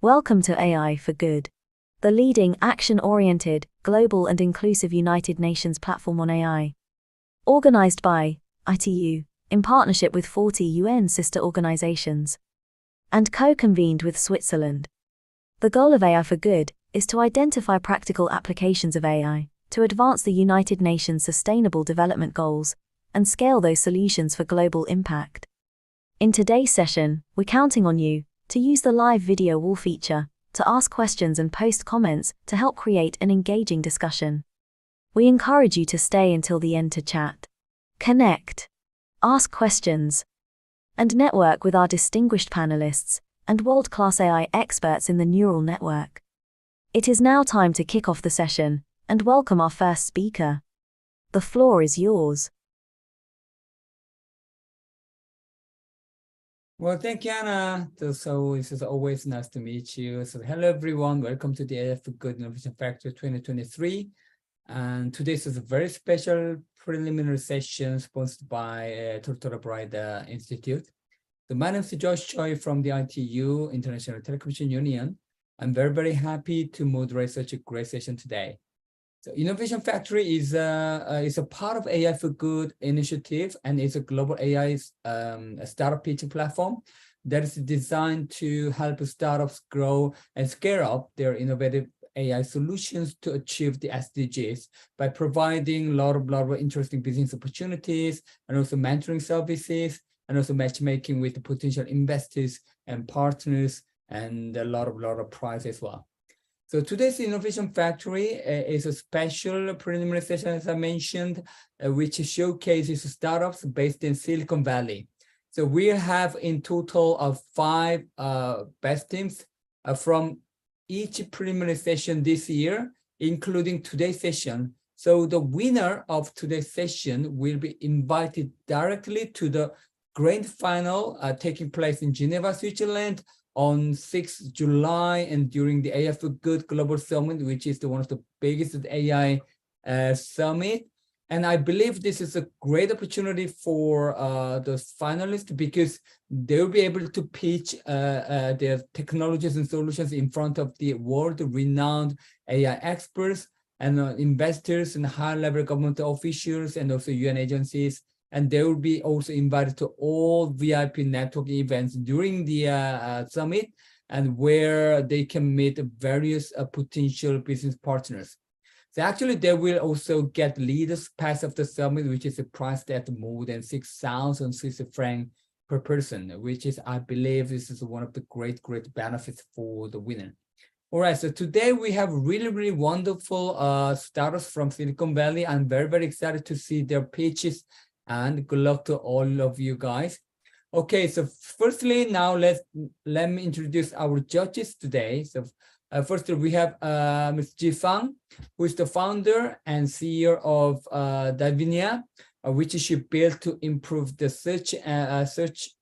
Welcome to AI for Good, the leading action-oriented, global and inclusive United Nations platform on AI. Organized by ITU, in partnership with 40 UN sister organizations, and co-convened with Switzerland. The goal of AI for Good is to identify practical applications of AI to advance the United Nations Sustainable Development Goals and scale those solutions for global impact. In today's session, we're counting on you to use the live video wall feature to ask questions and post comments to help create an engaging discussion. We encourage you to stay until the end to chat, connect, ask questions, and network with our distinguished panelists and world-class AI experts in the neural network. It is now time to kick off the session and welcome our first speaker. The floor is yours. Well, thank you, Anna. So it is always nice to meet you. So hello, everyone. Welcome to the AI for Good Innovation Factory 2023. And today's is a very special preliminary session sponsored by Tortora Brayda Institute. So my name is Josh Choi from the ITU, International Telecommunication Union. I'm very, very happy to moderate such a great session today. So Innovation Factory is a part of AI for Good initiative, and it's a global AI startup pitching platform that is designed to help startups grow and scale up their innovative AI solutions to achieve the SDGs by providing a lot of interesting business opportunities and also mentoring services and also matchmaking with the potential investors and partners and a lot of prize as well. So today's Innovation Factory is a special preliminary session, as I mentioned, which showcases startups based in Silicon Valley. So we have in total of 5 best teams from each preliminary session this year, including today's session. So the winner of today's session will be invited directly to the grand final taking place in Geneva, Switzerland, on 6th July and during the AI for Good Global Summit, which is one of the biggest AI summit. And I believe this is a great opportunity for the finalists because they'll be able to pitch their technologies and solutions in front of the world-renowned AI experts and investors and high-level government officials and also UN agencies. And they will be also invited to all VIP network events during the summit, and where they can meet various potential business partners. So actually, they will also get leaders pass of the summit, which is priced at more than 6,000 Swiss francs per person, which is, I believe, this is one of the great benefits for the winner. All right, so today we have really wonderful startups from Silicon Valley. I'm very excited to see their pitches. And good luck to all of you guys. Okay, so firstly, now let me introduce our judges today. So firstly, we have Ms. Ji Fang, who is the founder and CEO of Davinia, which she built to improve the search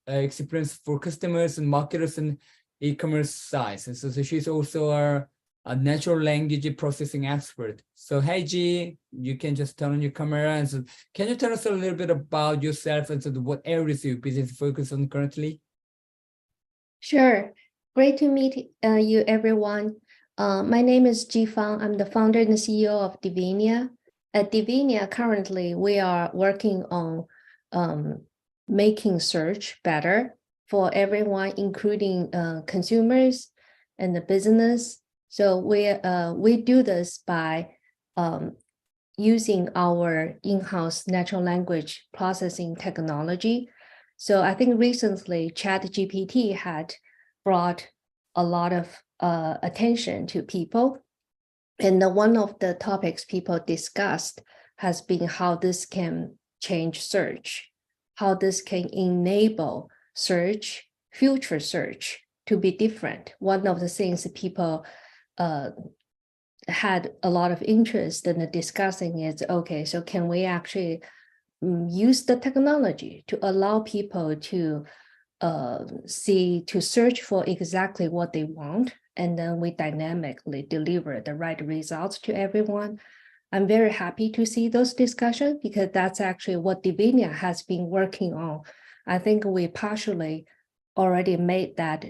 experience for customers and marketers and e-commerce sites. And so she's also a natural language processing expert. So hey, Ji, you can just turn on your camera. And so can you tell us a little bit about yourself and so what areas your business focus on currently? Sure. Great to meet you, everyone. My name is Ji Fang. I'm the founder and CEO of Davinia. At Davinia, currently, we are working on making search better for everyone, including consumers and the business. So we do this by using our in-house natural language processing technology. So I think recently ChatGPT had brought a lot of attention to people. And one of the topics people discussed has been how this can change search, how this can enable search, future search to be different. One of the things people had a lot of interest in discussing is, okay, so can we actually use the technology to allow people to search for exactly what they want, and then we dynamically deliver the right results to everyone. I'm very happy to see those discussions because that's actually what Davinia has been working on. I think we partially already made that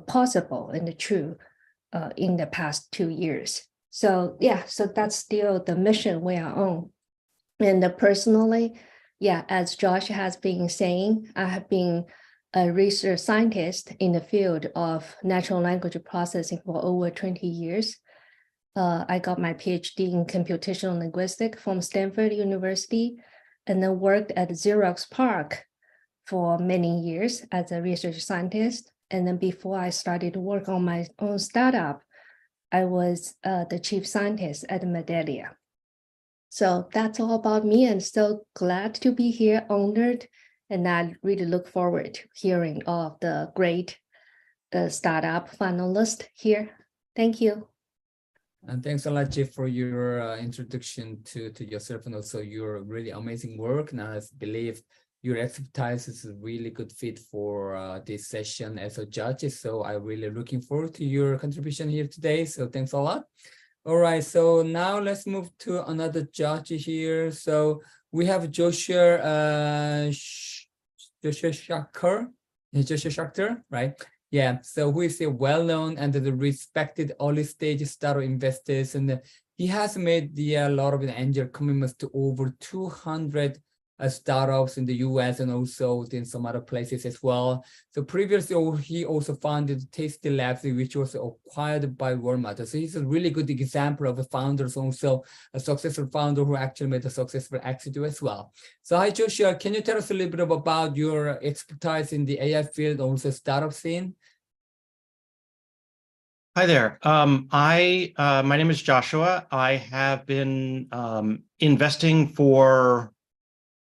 possible and true in the past 2 years. So yeah, so that's still the mission we are on. And personally, yeah, as Josh has been saying, I have been a research scientist in the field of natural language processing for over 20 years. I got my PhD in computational linguistics from Stanford University, and then worked at Xerox PARC for many years as a research scientist. And then before I started to work on my own startup, I was the chief scientist at Medallia. So that's all about me, and so glad to be here, honored, and I really look forward to hearing of the great startup finalist here. Thank you. And thanks a lot, Jeff, for your introduction to yourself and also your really amazing work. And I believe your expertise is a really good fit for this session as a judge. So I'm really looking forward to your contribution here today. So thanks a lot. All right, so now let's move to another judge here. So we have Joshua Schachter, right? Yeah, so who is a well-known and the respected early-stage startup investors, and he has made a lot of angel commitments to over 200 startups in the US and also in some other places as well. So previously, he also founded Tasty Labs, which was acquired by Walmart. So he's a really good example of a founder, also a successful founder who actually made a successful exit as well. So hi, Joshua, can you tell us a little bit about your expertise in the AI field, also startup scene? Hi there. My name is Joshua. I have been investing for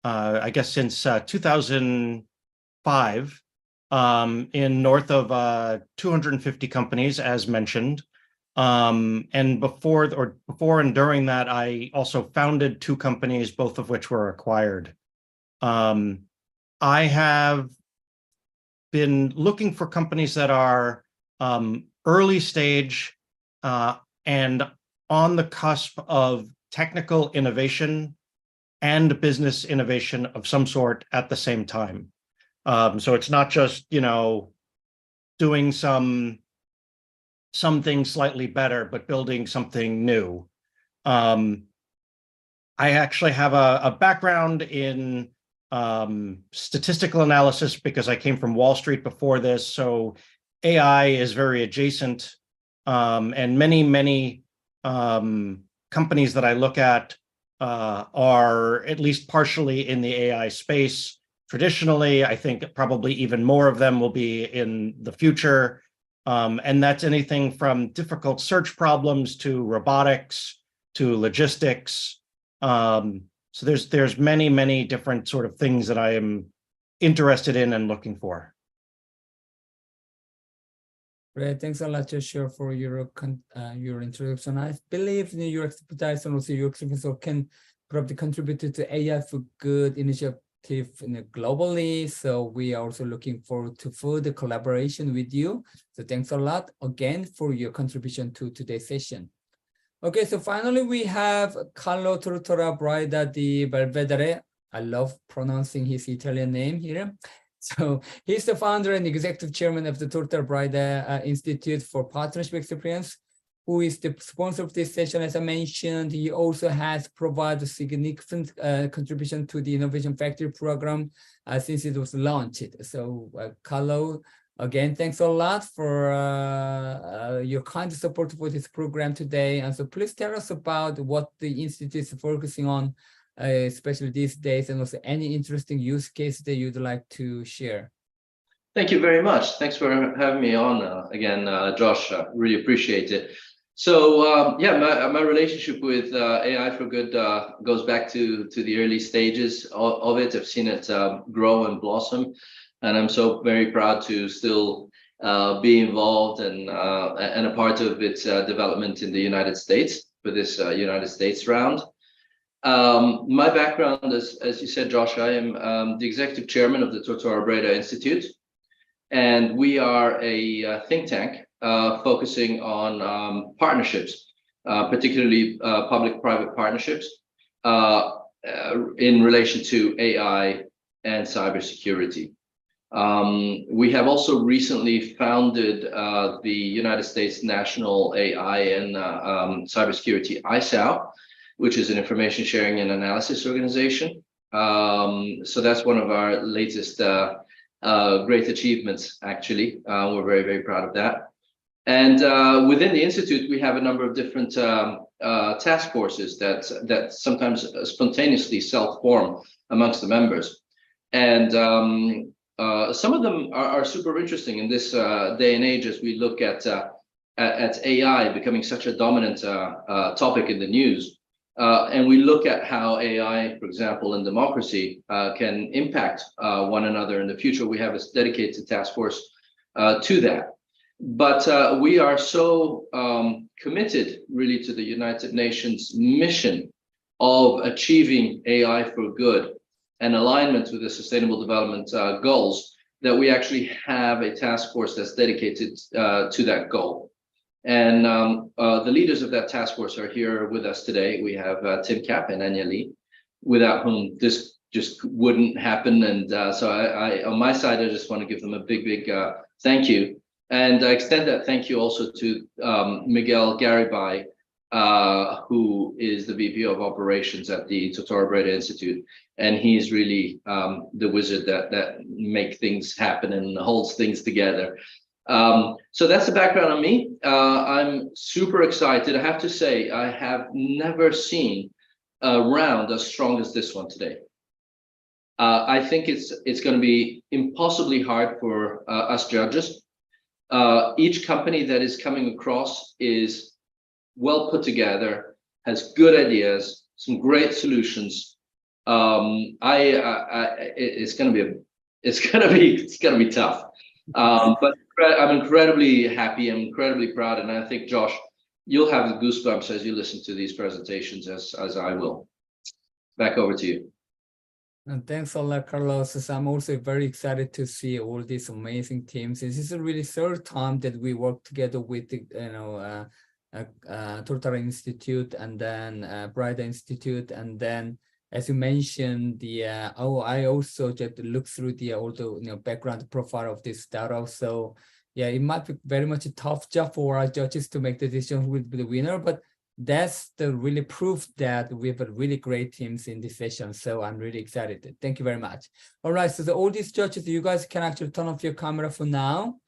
I guess since 2005 in north of 250 companies, as mentioned. And before and during that, I also founded 2 companies, both of which were acquired. I have been looking for companies that are early stage and on the cusp of technical innovation and business innovation of some sort at the same time. So it's not just, doing something slightly better, but building something new. I actually have a background in statistical analysis because I came from Wall Street before this. So AI is very adjacent, and many companies that I look at are at least partially in the AI space. Traditionally, I think probably even more of them will be in the future. And that's anything from difficult search problems to robotics to logistics. So there's many different sort of things that I am interested in and looking for. Great, thanks a lot, Joshua, for your introduction. I believe your expertise and also your experience can probably contribute to AI for Good initiative globally. So we are also looking forward to further collaboration with you. So thanks a lot again for your contribution to today's session. Okay, so finally we have Carlo Tortora Brayda di Belvedere. I love pronouncing his Italian name here. So he's the founder and executive chairman of the Tortora Brayda Institute for Partnership Experience, who is the sponsor of this session. As I mentioned, he also has provided significant contribution to the Innovation Factory program since it was launched. So Carlo, again, thanks a lot for your kind support for this program today. And so please tell us about what the Institute is focusing on, especially these days, and also any interesting use case that you'd like to share. Thank you very much. Thanks for having me on again, Josh. Really appreciate it. So yeah, my relationship with AI for Good goes back to the early stages of it. I've seen it grow and blossom, and I'm so very proud to still be involved and a part of its development in the United States for this United States round. My background, as you said, Josh, I am the executive chairman of the Tortora Brayda Institute, and we are a think tank focusing on partnerships, particularly public-private partnerships in relation to AI and cybersecurity. We have also recently founded the United States National AI and Cybersecurity ISAO, which is an information sharing and analysis organization. So that's one of our latest great achievements, actually. We're very, very proud of that. And within the Institute, we have a number of different task forces that sometimes spontaneously self-form amongst the members. And some of them are super interesting in this day and age as we look at AI becoming such a dominant topic in the news. And we look at how AI, for example, in democracy can impact one another in the future. We have a dedicated task force to that. But we are so committed really to the United Nations mission of achieving AI for good and alignment with the Sustainable Development Goals that we actually have a task force that's dedicated to that goal. And the leaders of that task force are here with us today. We have Tim Kapp and Anya Lee, without whom this just wouldn't happen. And so I, on my side, I just want to give them a big, big thank you. And I extend that thank you also to Miguel Garibay, who is the VP of Operations at the Tortora Brayda Institute. And he's really the wizard that makes things happen and holds things together. So that's the background on me. I'm super excited. I have to say, I have never seen a round as strong as this one today. I think it's going to be impossibly hard for us judges. Each company that is coming across is well put together, has good ideas, some great solutions. It's going to be tough. But I'm incredibly happy. I'm incredibly proud, and I think, Josh, you'll have the goosebumps as you listen to these presentations, as I will. Back over to you. And thanks a lot, Carlos. So I'm also very excited to see all these amazing teams. This is really third time that we work together with the, Tortora Institute and then Brayda Institute, and then, as you mentioned, I also just looked through all the background profile of this startup. So yeah, it might be very much a tough job for our judges to make the decision who will be the winner, but that's the really proof that we have a really great teams in this session. So I'm really excited. Thank you very much. All right, so all these judges, you guys can actually turn off your camera for now.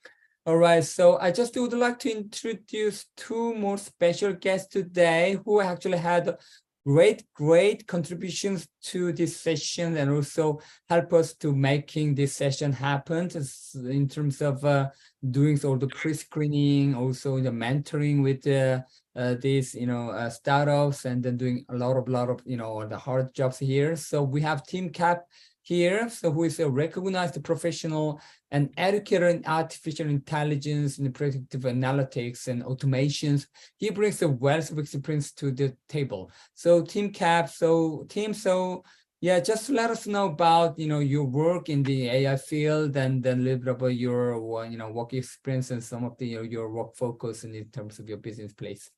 All right, so I just would like to introduce two more special guests today who actually had great contributions to this session and also help us to making this session happen in terms of doing all the pre-screening, also the mentoring with these startups, and then doing a lot of the hard jobs here. So we have Tim Kapp here, so who is a recognized professional and educator in artificial intelligence and predictive analytics and automations. He brings a wealth of experience to the table. So Tim Kapp, yeah, just let us know about your work in the AI field, and then a little bit about your work experience and some of your work focus in terms of your business place.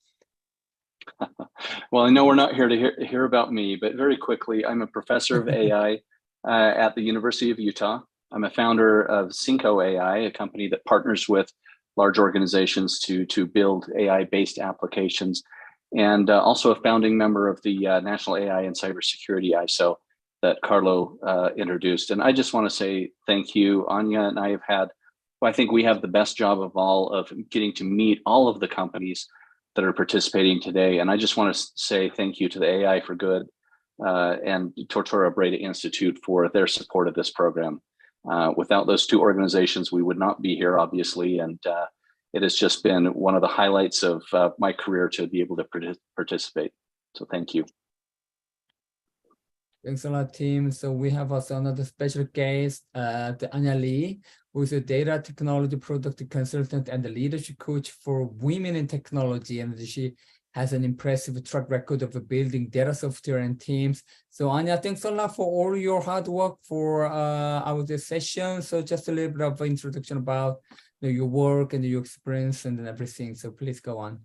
Well, I know we're not here to hear about me, but very quickly, I'm a professor of AI at the University of Utah. I'm a founder of Cinco AI, a company that partners with large organizations to build AI-based applications, and also a founding member of the National AI and Cybersecurity ISO that Carlo introduced. And I just want to say thank you. Anya and I have had, I think we have the best job of all of getting to meet all of the companies that are participating today. And I just want to say thank you to the AI for Good and Tortora Brayda Institute for their support of this program. Without those two organizations, we would not be here, obviously. And it has just been one of the highlights of my career to be able to participate. So thank you. Thanks a lot, team. So we have also another special guest, Anya Lee, who is a data technology product consultant and the leadership coach for women in technology. And she has an impressive track record of building data software and teams. So Anya, thanks a lot for all your hard work for our session. So just a little bit of introduction about your work and your experience and everything. So please go on.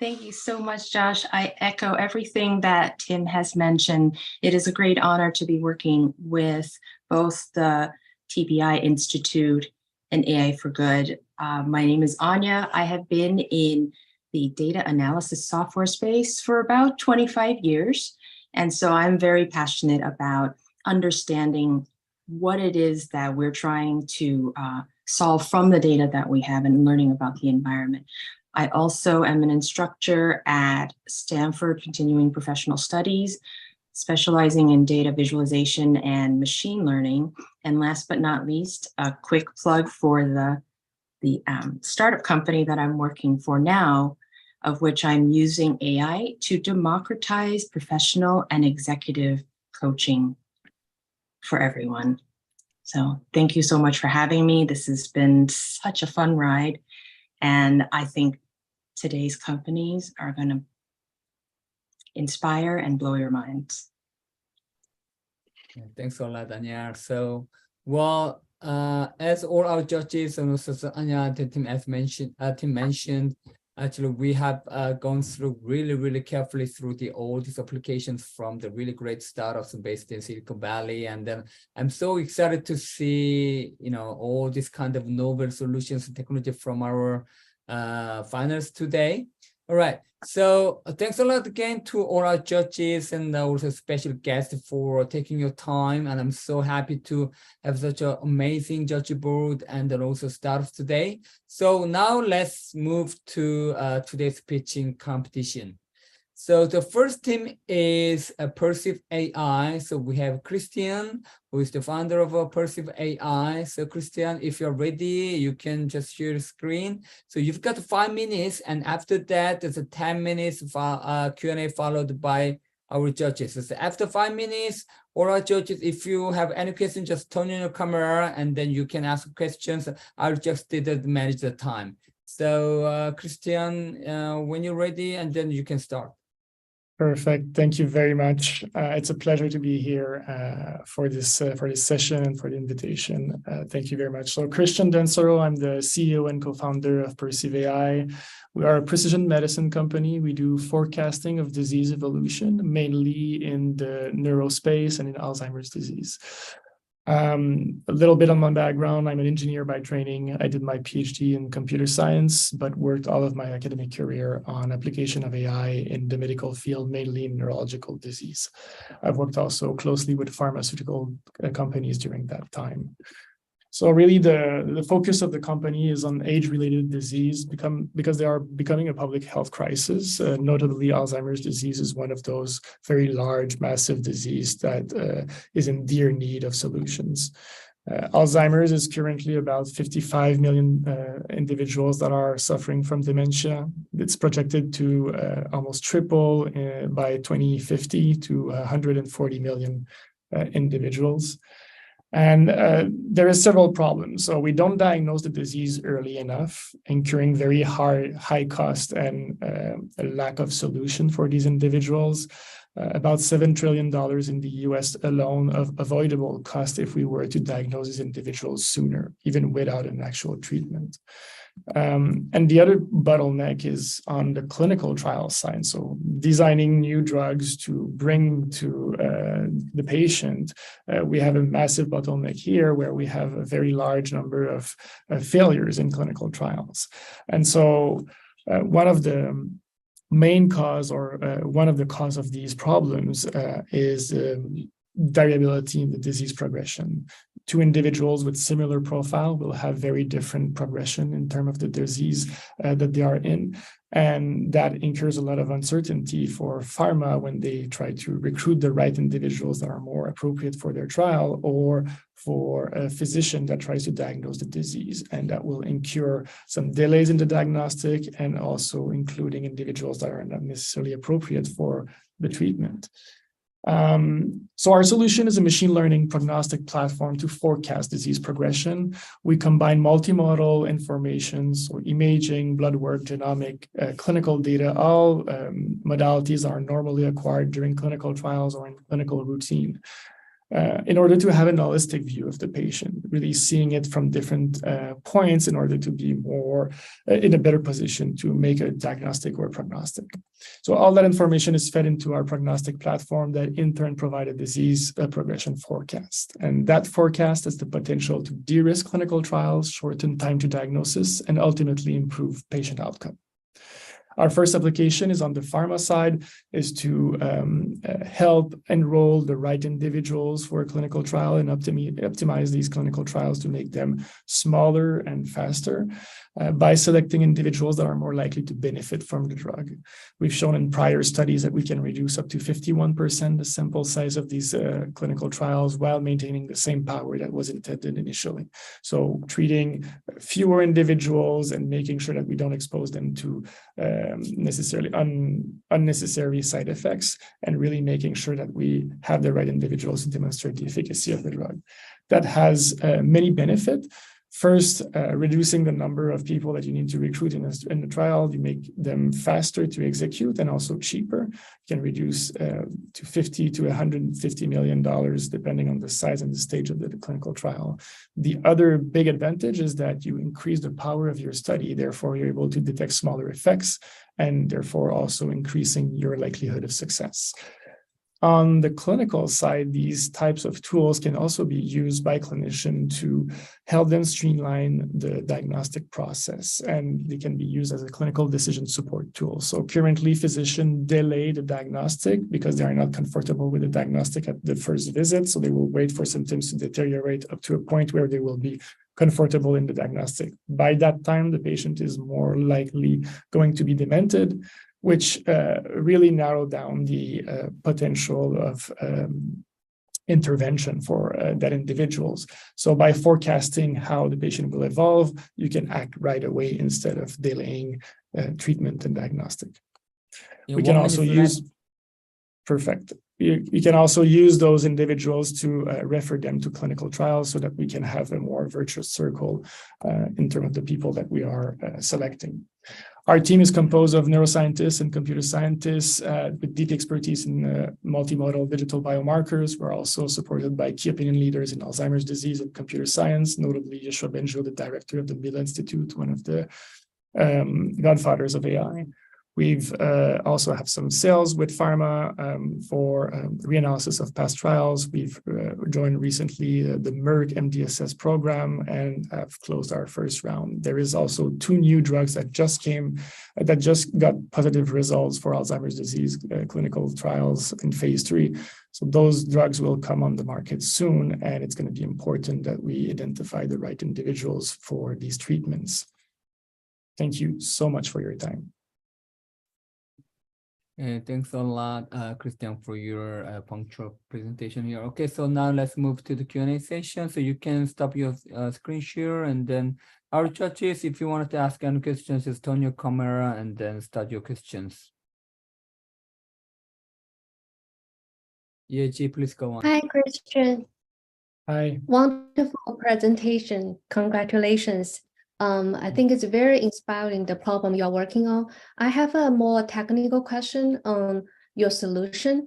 Thank you so much, Josh. I echo everything that Tim has mentioned. It is a great honor to be working with both the TBI Institute, and AI for Good. My name is Anya. I have been in the data analysis software space for about 25 years. And so I'm very passionate about understanding what it is that we're trying to solve from the data that we have and learning about the environment. I also am an instructor at Stanford Continuing Professional Studies, specializing in data visualization and machine learning. And last but not least, a quick plug for the startup company that I'm working for now, of which I'm using AI to democratize professional and executive coaching for everyone. So thank you so much for having me. This has been such a fun ride. And I think today's companies are going to inspire and blow your minds. Yeah, thanks a lot, Anya. So, well, as all our judges and also Anya, the team as mentioned, actually we have gone through really carefully through all these applications from the really great startups based in Silicon Valley, and then I'm so excited to see all these kind of novel solutions and technology from our finalists today. All right, so thanks a lot again to all our judges and also special guests for taking your time. And I'm so happy to have such an amazing judge board and then also startups today. So now let's move to today's pitching competition. So the first team is Perceive AI. So we have Christian, who is the founder of Perceive AI. So Christian, if you're ready, you can just share the screen. So you've got 5 minutes, and after that, there's a 10 minutes Q&A followed by our judges. So after 5 minutes, all our judges, if you have any questions, just turn on your camera, and then you can ask questions. I'll just manage the time. So Christian, when you're ready, and then you can start. Perfect. Thank you very much. It's a pleasure to be here for this session and for the invitation. Thank you very much. So Christian Densoro, I'm the CEO and co-founder of Perceive AI. We are a precision medicine company. We do forecasting of disease evolution, mainly in the neurospace and in Alzheimer's disease. A little bit on my background. I'm an engineer by training. I did my PhD in computer science, but worked all of my academic career on application of AI in the medical field, mainly in neurological disease. I've worked also closely with pharmaceutical companies during that time. So really the focus of the company is on age-related disease because they are becoming a public health crisis. Notably, Alzheimer's disease is one of those very large, massive disease that is in dire need of solutions. Alzheimer's is currently about 55 million individuals that are suffering from dementia. It's projected to almost triple by 2050 to 140 million individuals. And there are several problems. So we don't diagnose the disease early enough, incurring very high cost and a lack of solution for these individuals. About $7 trillion in the US alone of avoidable cost if we were to diagnose these individuals sooner, even without an actual treatment. And the other bottleneck is on the clinical trial side. So designing new drugs to bring to the patient, we have a massive bottleneck here where we have a very large number of failures in clinical trials. And so one of the main cause or one of the cause of these problems is variability in the disease progression. Two individuals with similar profile will have very different progression in terms of the disease that they are in. And that incurs a lot of uncertainty for pharma when they try to recruit the right individuals that are more appropriate for their trial, or for a physician that tries to diagnose the disease. And that will incur some delays in the diagnostic, and also including individuals that are not necessarily appropriate for the treatment. So our solution is a machine learning prognostic platform to forecast disease progression. We combine multimodal information, so imaging, blood work, genomic, clinical data. All modalities are normally acquired during clinical trials or in clinical routine. in order to have a holistic view of the patient, really seeing it from different points in order to be more in a better position to make a diagnostic or prognostic. So all that information is fed into our prognostic platform that in turn provide a disease progression forecast. And that forecast has the potential to de-risk clinical trials, shorten time to diagnosis, and ultimately improve patient outcome. Our first application is on the pharma side, is to help enroll the right individuals for a clinical trial and optimize these clinical trials to make them smaller and faster by selecting individuals that are more likely to benefit from the drug. We've shown in prior studies that we can reduce up to 51% the sample size of these clinical trials while maintaining the same power that was intended initially. So treating fewer individuals and making sure that we don't expose them to necessarily unnecessary side effects, and really making sure that we have the right individuals to demonstrate the efficacy of the drug. That has many benefits. First, reducing the number of people that you need to recruit in the trial. You make them faster to execute and also cheaper. You can reduce to $50 to $150 million, depending on the size and the stage of the clinical trial. The other big advantage is that you increase the power of your study. Therefore, you're able to detect smaller effects and therefore also increasing your likelihood of success. On the clinical side, these types of tools can also be used by clinicians to help them streamline the diagnostic process, and they can be used as a clinical decision support tool. So currently, physicians delay the diagnostic because they are not comfortable with the diagnostic at the first visit, so they will wait for symptoms to deteriorate up to a point where they will be comfortable in the diagnostic. By that time, the patient is more likely going to be demented, which really narrow down the potential of intervention for that individuals. So by forecasting how the patient will evolve, you can act right away instead of delaying treatment and diagnostic. Yeah, we can also use, perfect. You can also use those individuals to refer them to clinical trials so that we can have a more virtuous circle in terms of the people that we are selecting. Our team is composed of neuroscientists and computer scientists with deep expertise in multimodal digital biomarkers. We're also supported by key opinion leaders in Alzheimer's disease and computer science, notably Yeshua Benjo, the director of the Brayda Institute, one of the godfathers of AI. We've also have some sales with pharma for reanalysis of past trials. We've joined recently the Merck MDSS program and have closed our first round. There is also 2 new drugs that just got positive results for Alzheimer's disease clinical trials in phase 3. So those drugs will come on the market soon, and it's going to be important that we identify the right individuals for these treatments. Thank you so much for your time. Thanks a lot, Christian, for your punctual presentation here. Okay, so now let's move to the Q&A session. So you can stop your screen share, and then our judges, if you wanted to ask any questions, just turn your camera and then start your questions. Yeah, G, please go on. Hi, Christian. Hi. Wonderful presentation. Congratulations. I think it's very inspiring, the problem you're working on. I have a more technical question on your solution.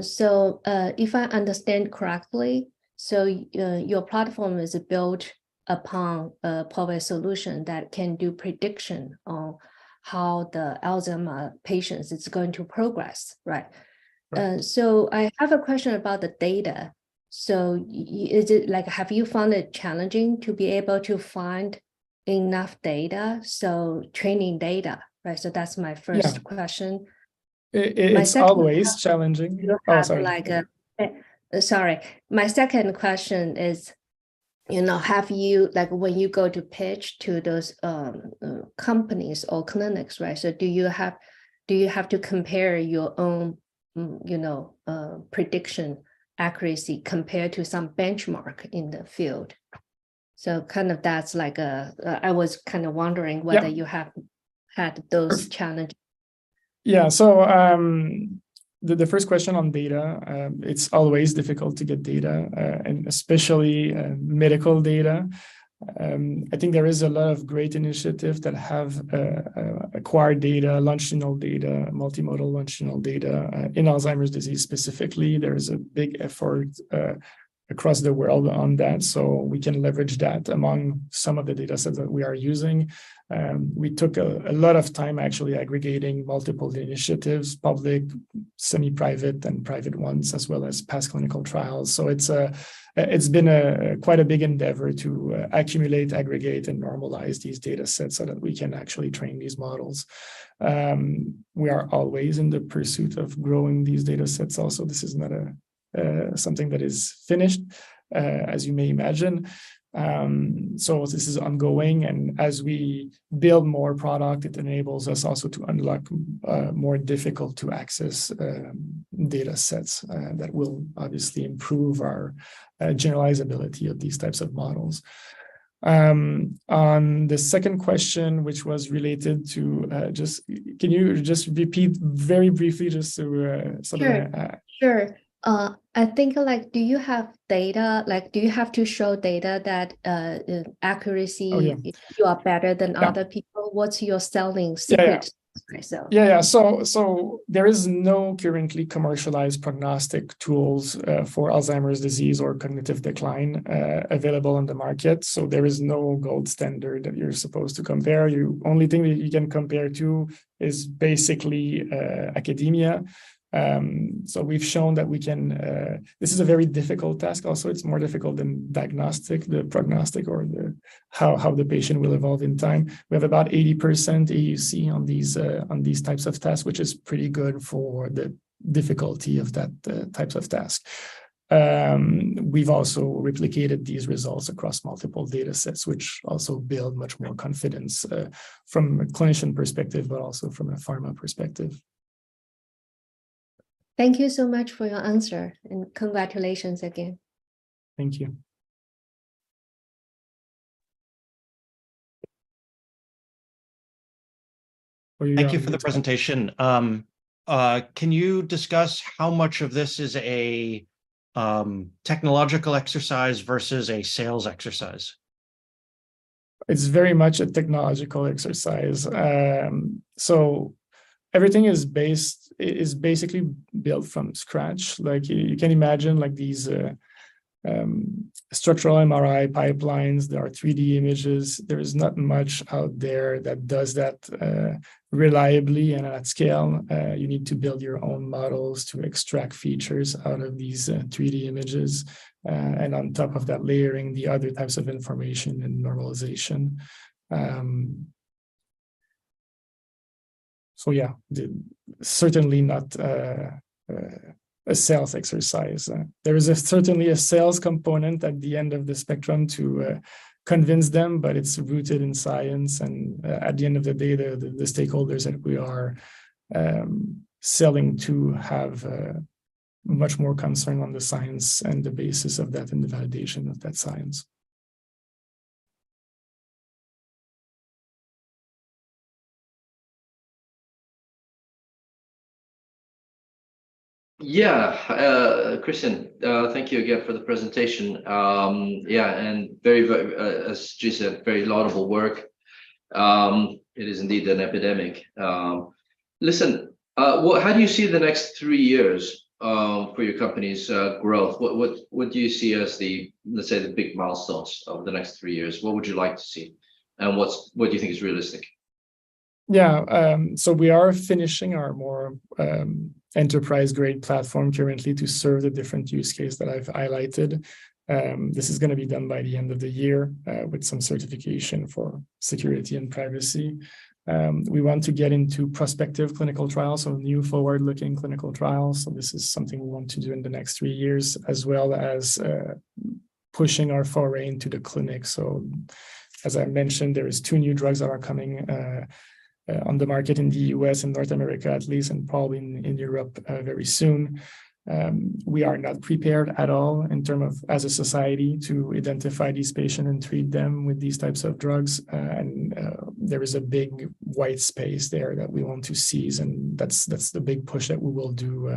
So if I understand correctly, so your platform is built upon a probably solution that can do prediction on how the Alzheimer's patients is going to progress, right? So I have a question about the data. So is it like, have you found it challenging to be able to find enough data? So training data, right? So that's my first question. It's always challenging. Oh, sorry. My second question is, have you, like when you go to pitch to those companies or clinics, right? So do you have to compare your own, prediction accuracy compared to some benchmark in the field? So kind of that's like I was kind of wondering whether you have had those challenges. Yeah, so the first question on data, it's always difficult to get data, and especially medical data. I think there is a lot of great initiatives that have acquired data, longitudinal data, multimodal longitudinal data in Alzheimer's disease specifically. There is a big effort across the world on that, so we can leverage that among some of the data sets that we are using. We took a lot of time actually aggregating multiple initiatives, public, semi-private, and private ones, as well as past clinical trials. So it's been quite a big endeavor to accumulate, aggregate, and normalize these data sets so that we can actually train these models. We are always in the pursuit of growing these data sets also. This is not something that is finished, as you may imagine. So this is ongoing, and as we build more product, it enables us also to unlock more difficult to access data sets that will obviously improve our generalizability of these types of models. On the second question, which was related to can you just repeat very briefly just to Sure. I think do you have data, do you have to show data that accuracy, you are better than other people? What's your selling secret? So there is no currently commercialized prognostic tools for Alzheimer's disease or cognitive decline available on the market. So there is no gold standard that you're supposed to compare. The only thing that you can compare to is basically academia. So we've shown that we can, this is a very difficult task. Also, it's more difficult than the prognostic or how the patient will evolve in time. We have about 80% AUC on these types of tasks, which is pretty good for the difficulty of that types of task. We've also replicated these results across multiple data sets, which also build much more confidence from a clinician perspective, but also from a pharma perspective. Thank you so much for your answer, and congratulations again. Thank you. Thank you for the presentation. Can you discuss how much of this is a technological exercise versus a sales exercise? It's very much a technological exercise. So everything is basically built from scratch. Like you can imagine, like these structural MRI pipelines. There are 3D images. There is not much out there that does that reliably and at scale. You need to build your own models to extract features out of these 3D images, and on top of that, layering the other types of information and normalization. So yeah, certainly not a sales exercise. There is certainly a sales component at the end of the spectrum to convince them, but it's rooted in science. And at the end of the day, the stakeholders that we are selling to have much more concern on the science and the basis of that and the validation of that science. Yeah, Christian, thank you again for the presentation. Yeah, and very, as G said, very laudable work. It is indeed an epidemic. Listen, how do you see the next 3 years for your company's growth? What do you see as let's say, the big milestones of the next 3 years? What would you like to see, and what do you think is realistic? Yeah, so we are finishing our more enterprise-grade platform currently to serve the different use case that I've highlighted. This is going to be done by the end of the year with some certification for security and privacy. We want to get into prospective clinical trials, so new forward-looking clinical trials. So this is something we want to do in the next 3 years, as well as pushing our foray into the clinic. So as I mentioned, there is 2 new drugs that are coming on the market in the US and North America, at least, and probably in Europe very soon. We are not prepared at all in terms of, as a society, to identify these patients and treat them with these types of drugs. And there is a big white space there that we want to seize. And that's the big push that we will do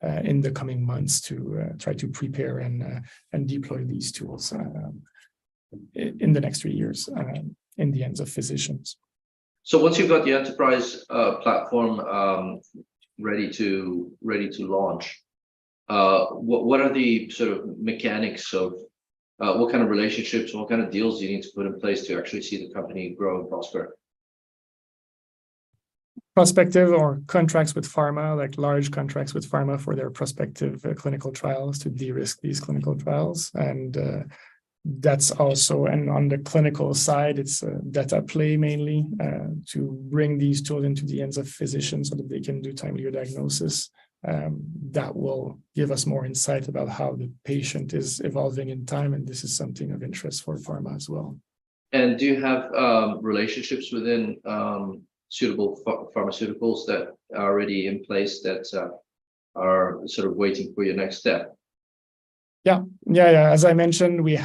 in the coming months to try to prepare and deploy these tools. in the next 3 years in the hands of physicians. So once you've got the enterprise platform ready to launch, what are the sort of mechanics of what kind of relationships, what kind of deals do you need to put in place to actually see the company grow and prosper? Prospective or contracts with pharma, like large contracts with pharma for their prospective clinical trials to de-risk these clinical trials. And that's also, and on the clinical side, it's data play mainly to bring these tools into the hands of physicians so that they can do timelier diagnosis. That will give us more insight about how the patient is evolving in time. And this is something of interest for pharma as well. And do you have relationships within suitable pharmaceuticals that are already in place that are sort of waiting for your next step? Yeah. As I mentioned, we've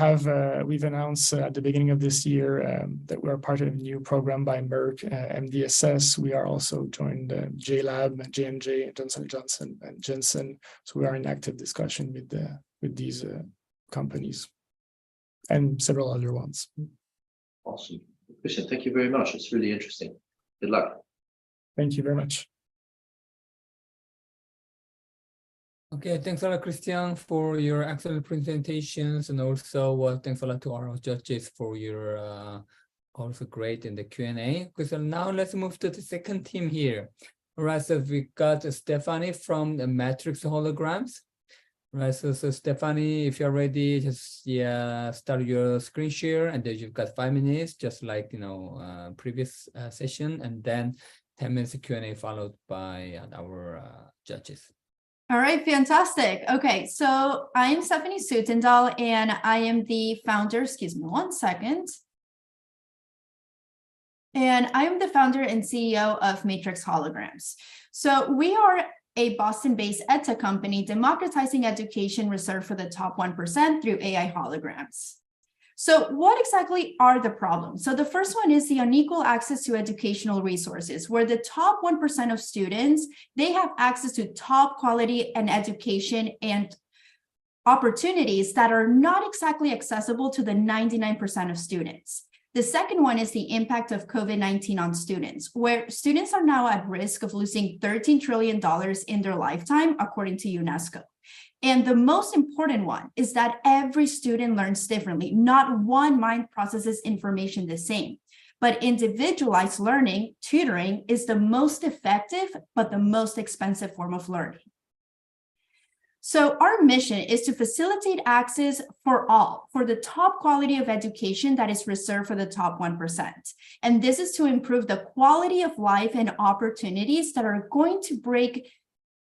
announced at the beginning of this year that we're part of a new program by Merck, MDSS. We are also joined JLab, J&J, Johnson & Johnson, and Janssen. So we are in active discussion with these companies and several other ones. Awesome. Christian, thank you very much. It's really interesting. Good luck. Thank you very much. Okay, thanks a lot, Christian, for your excellent presentations, and also thanks a lot to our judges for your also great in the Q&A. Okay, so now let's move to the second team here. All right, so we got Stephanie from the Matrix Holograms. Right, so Stephanie, if you're ready, just start your screen share, and then you've got 5 minutes, just like previous session, and then 10 minutes of Q&A followed by our judges. All right, fantastic. Okay, so I'm Stephanie Sutendal, and I am the founder, excuse me one second. And I am the founder and CEO of Matrix Holograms. So we are a Boston-based edtech company democratizing education reserved for the top 1% through AI holograms. So what exactly are the problems? So the first one is the unequal access to educational resources, where the top 1% of students, they have access to top quality and education and opportunities that are not exactly accessible to the 99% of students. The second one is the impact of COVID-19 on students, where students are now at risk of losing $13 trillion in their lifetime, according to UNESCO. And the most important one is that every student learns differently. Not one mind processes information the same, but individualized learning, tutoring, is the most effective, but the most expensive form of learning. So our mission is to facilitate access for all, for the top quality of education that is reserved for the top 1%. And this is to improve the quality of life and opportunities that are going to break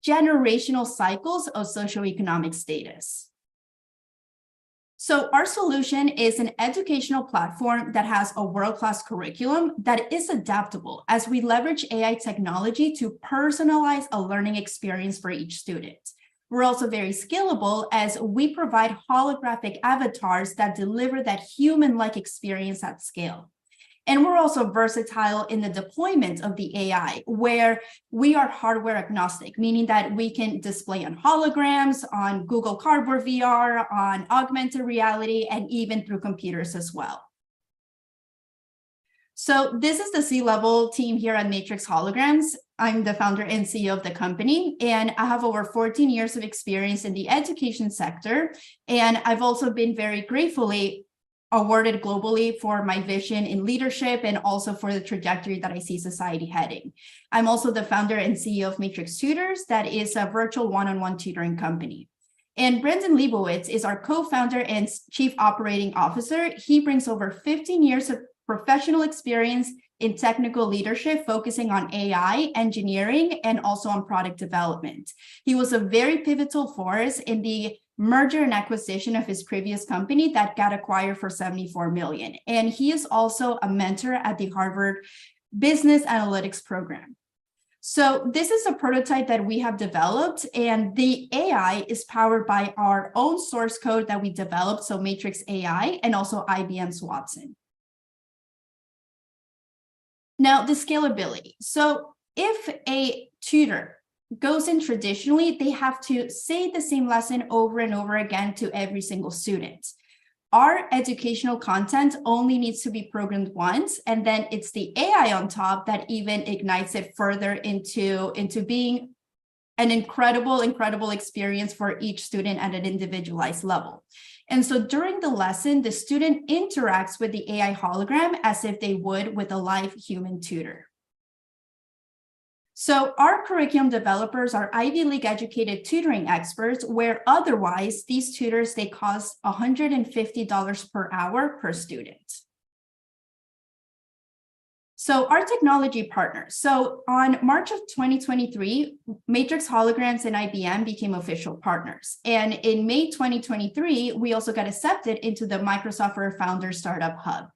generational cycles of socioeconomic status. So our solution is an educational platform that has a world-class curriculum that is adaptable as we leverage AI technology to personalize a learning experience for each student. We're also very scalable as we provide holographic avatars that deliver that human-like experience at scale. And we're also versatile in the deployment of the AI, where we are hardware agnostic, meaning that we can display on holograms, on Google Cardboard VR, on augmented reality, and even through computers as well. So this is the C-level team here at Matrix Holograms. I'm the founder and CEO of the company, and I have over 14 years of experience in the education sector. And I've also been very gratefully awarded globally for my vision in leadership and also for the trajectory that I see society heading. I'm also the founder and CEO of Matrix Tutors, that is a virtual one-on-one tutoring company. And Brendan Leibowitz is our co-founder and chief operating officer. He brings over 15 years of professional experience in technical leadership, focusing on AI, engineering, and also on product development. He was a very pivotal force in the merger and acquisition of his previous company that got acquired for $74 million. And he is also a mentor at the Harvard Business Analytics program. So this is a prototype that we have developed, and the AI is powered by our own source code that we developed, so Matrix AI, and also IBM's Watson. Now, the scalability. So if a tutor goes in traditionally, they have to say the same lesson over and over again to every single student. our educational content only needs to be programmed once, and then it's the AI on top that even ignites it further into being an incredible experience for each student at an individualized level. And so during the lesson, the student interacts with the AI hologram as if they would with a live human tutor. So our curriculum developers are Ivy League educated tutoring experts, where otherwise these tutors, they cost $150 per hour per student. So our technology partners. So on March of 2023, Matrix Holograms and IBM became official partners. And in May 2023, we also got accepted into the Microsoft for Founders Startup Hub.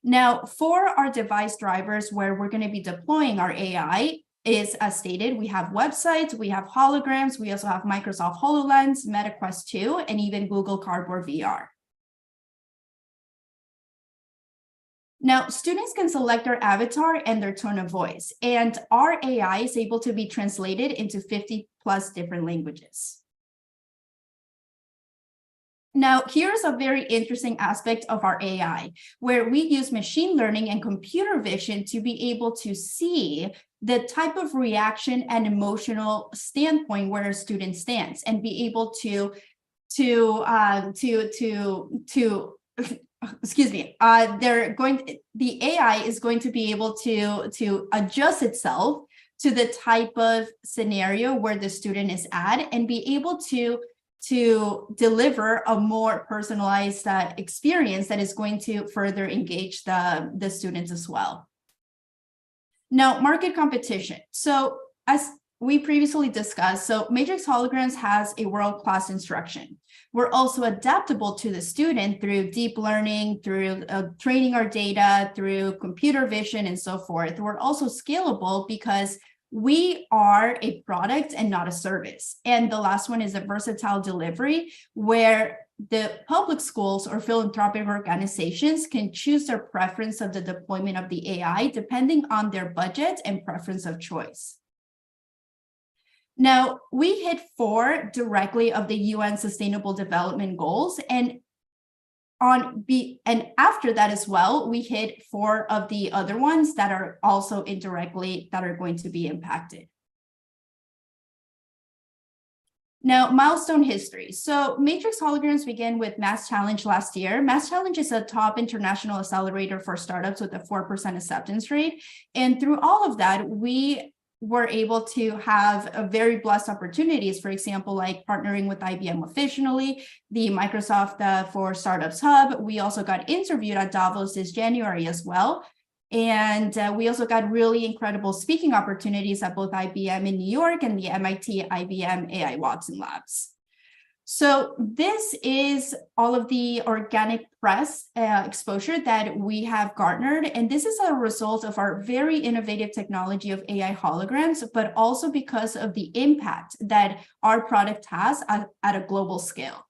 Now, for our device drivers where we're going to be deploying our AI, is as stated, we have websites, we have holograms, we also have Microsoft HoloLens, Meta Quest 2, and even Google Cardboard VR. Now, students can select their avatar and their tone of voice, and our AI is able to be translated into 50+ different languages. Now, here's a very interesting aspect of our AI, where we use machine learning and computer vision to be able to see the type of reaction and emotional standpoint where a student stands, and be able to excuse me, the AI is going to be able to adjust itself to the type of scenario where the student is at, and be able to deliver a more personalized experience that is going to further engage the students as well. Now, market competition. So as we previously discussed, so Matrix Holograms has a world-class instruction. We're also adaptable to the student through deep learning, through training our data, through computer vision, and so forth. We're also scalable because we are a product and not a service. And the last one is a versatile delivery, where the public schools or philanthropic organizations can choose their preference of the deployment of the AI depending on their budget and preference of choice. Now, we hit 4 directly of the UN Sustainable Development Goals, and after that as well, we hit 4 of the other ones that are also indirectly that are going to be impacted. Now, milestone history. So Matrix Holograms began with Mass Challenge last year. Mass Challenge is a top international accelerator for startups with a 4% acceptance rate. And through all of that, we were able to have a very blessed opportunities, for example, like partnering with IBM officially, the Microsoft for Startups Hub. We also got interviewed at Davos this January as well. And we also got really incredible speaking opportunities at both IBM in New York and the MIT IBM AI Watson Labs. So this is all of the organic press exposure that we have garnered. And this is a result of our very innovative technology of AI holograms, but also because of the impact that our product has at a global scale.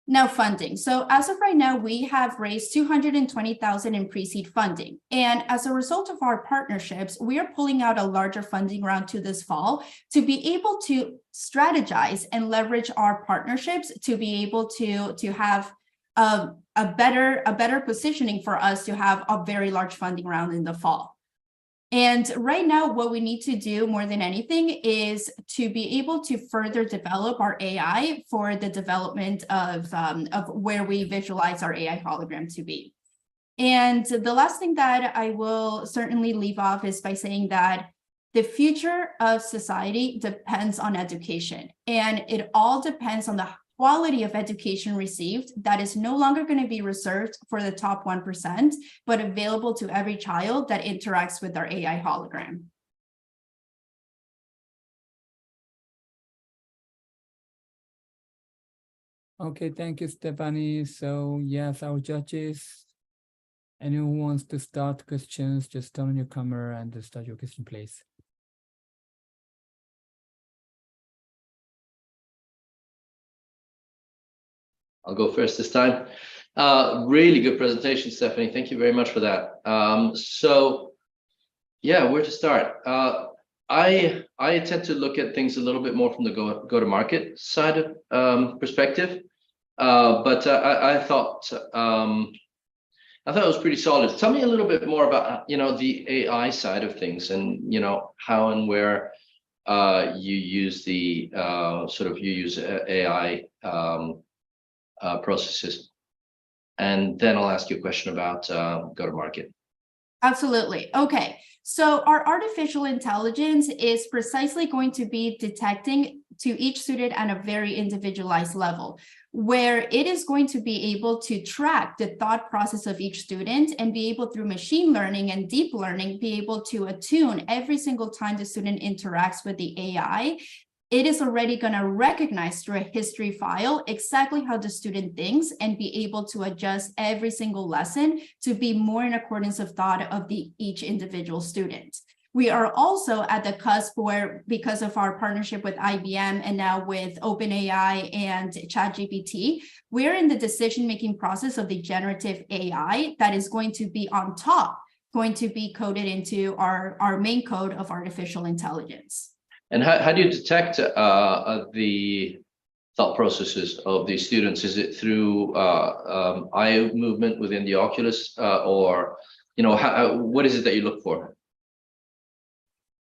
Now, funding. So as of right now, we have raised $220,000 in pre-seed funding. And as a result of our partnerships, we are pulling out a larger funding round to this fall to be able to strategize and leverage our partnerships to be able to have a better positioning for us to have a very large funding round in the fall. And right now, what we need to do more than anything is to be able to further develop our AI for the development of where we visualize our AI hologram to be. And the last thing that I will certainly leave off is by saying that the future of society depends on education, and it all depends on the quality of education received that is no longer going to be reserved for the top 1%, but available to every child that interacts with our AI hologram. Okay, thank you, Stephanie. So yes, our judges, anyone who wants to start questions, just turn on your camera and start your question, please. I'll go first this time. Really good presentation, Stephanie. Thank you very much for that. So yeah, where to start? I tend to look at things a little bit more from the go-to-market side of perspective, but I thought it was pretty solid. Tell me a little bit more about the AI side of things, and how and where you use the AI processes, and then I'll ask you a question about go-to-market. Absolutely. Okay. So our artificial intelligence is precisely going to be detecting to each student at a very individualized level, where it is going to be able to track the thought process of each student and be able, through machine learning and deep learning, be able to attune every single time the student interacts with the AI. It is already going to recognize through a history file exactly how the student thinks and be able to adjust every single lesson to be more in accordance of thought of each individual student. We are also at the cusp where, because of our partnership with IBM and now with OpenAI and ChatGPT, we're in the decision-making process of the generative AI that is going to be on top, going to be coded into our main code of artificial intelligence. And how do you detect the thought processes of these students? Is it through eye movement within the oculus, or what is it that you look for?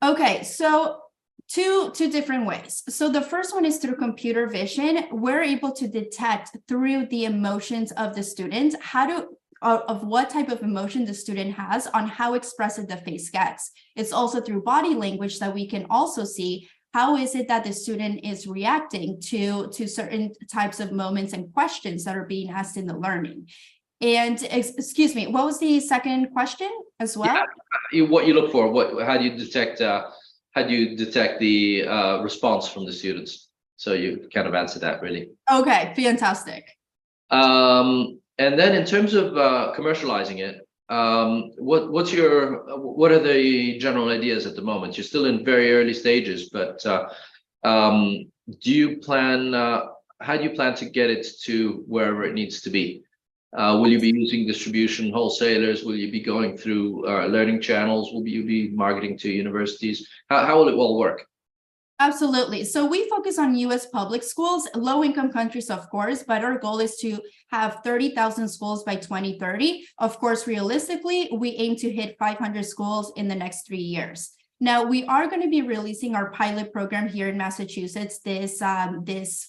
Okay, so two different ways. So the first one is through computer vision. We're able to detect through the emotions of the student of what type of emotion the student has on how expressive the face gets. It's also through body language that we can also see how is it that the student is reacting to certain types of moments and questions that are being asked in the learning. And excuse me, what was the second question as well? Yeah, what you look for, how do you detect the response from the students? So you kind of answered that, really. Okay, fantastic. And then in terms of commercializing it, what are the general ideas at the moment? You're still in very early stages, but how do you plan to get it to wherever it needs to be? Will you be using distribution wholesalers? Will you be going through learning channels? Will you be marketing to universities? How will it all work? Absolutely. So we focus on U.S. public schools, low-income countries, of course, but our goal is to have 30,000 schools by 2030. Of course, realistically, we aim to hit 500 schools in the next 3 years. Now, we are going to be releasing our pilot program here in Massachusetts this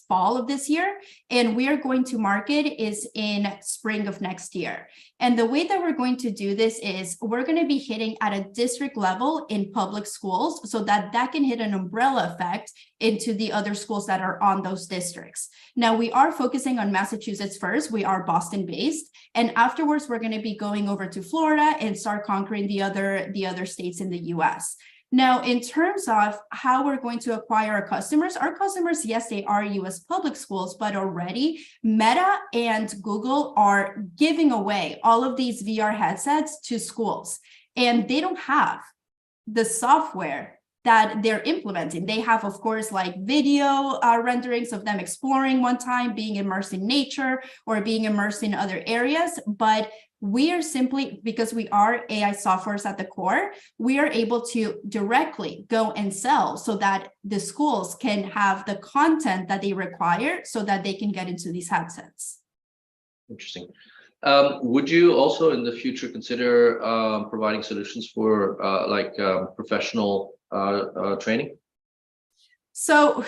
fall of this year, and we are going to market is in spring of next year. And the way that we're going to do this is we're going to be hitting at a district level in public schools so that can hit an umbrella effect into the other schools that are on those districts. Now, we are focusing on Massachusetts first. We are Boston based, and afterwards we're going to be going over to Florida and start conquering the other states in the US. Now, in terms of how we're going to acquire our customers, yes, they are US public schools, but already Meta and Google are giving away all of these VR headsets to schools, and they don't have the software that they're implementing. They have, of course, like video renderings of them exploring one time, being immersed in nature or being immersed in other areas, but we are simply, because we are AI softwares at the core, we are able to directly go and sell so that the schools can have the content that they require so that they can get into these headsets. Interesting. Would you also in the future consider providing solutions for professional training? So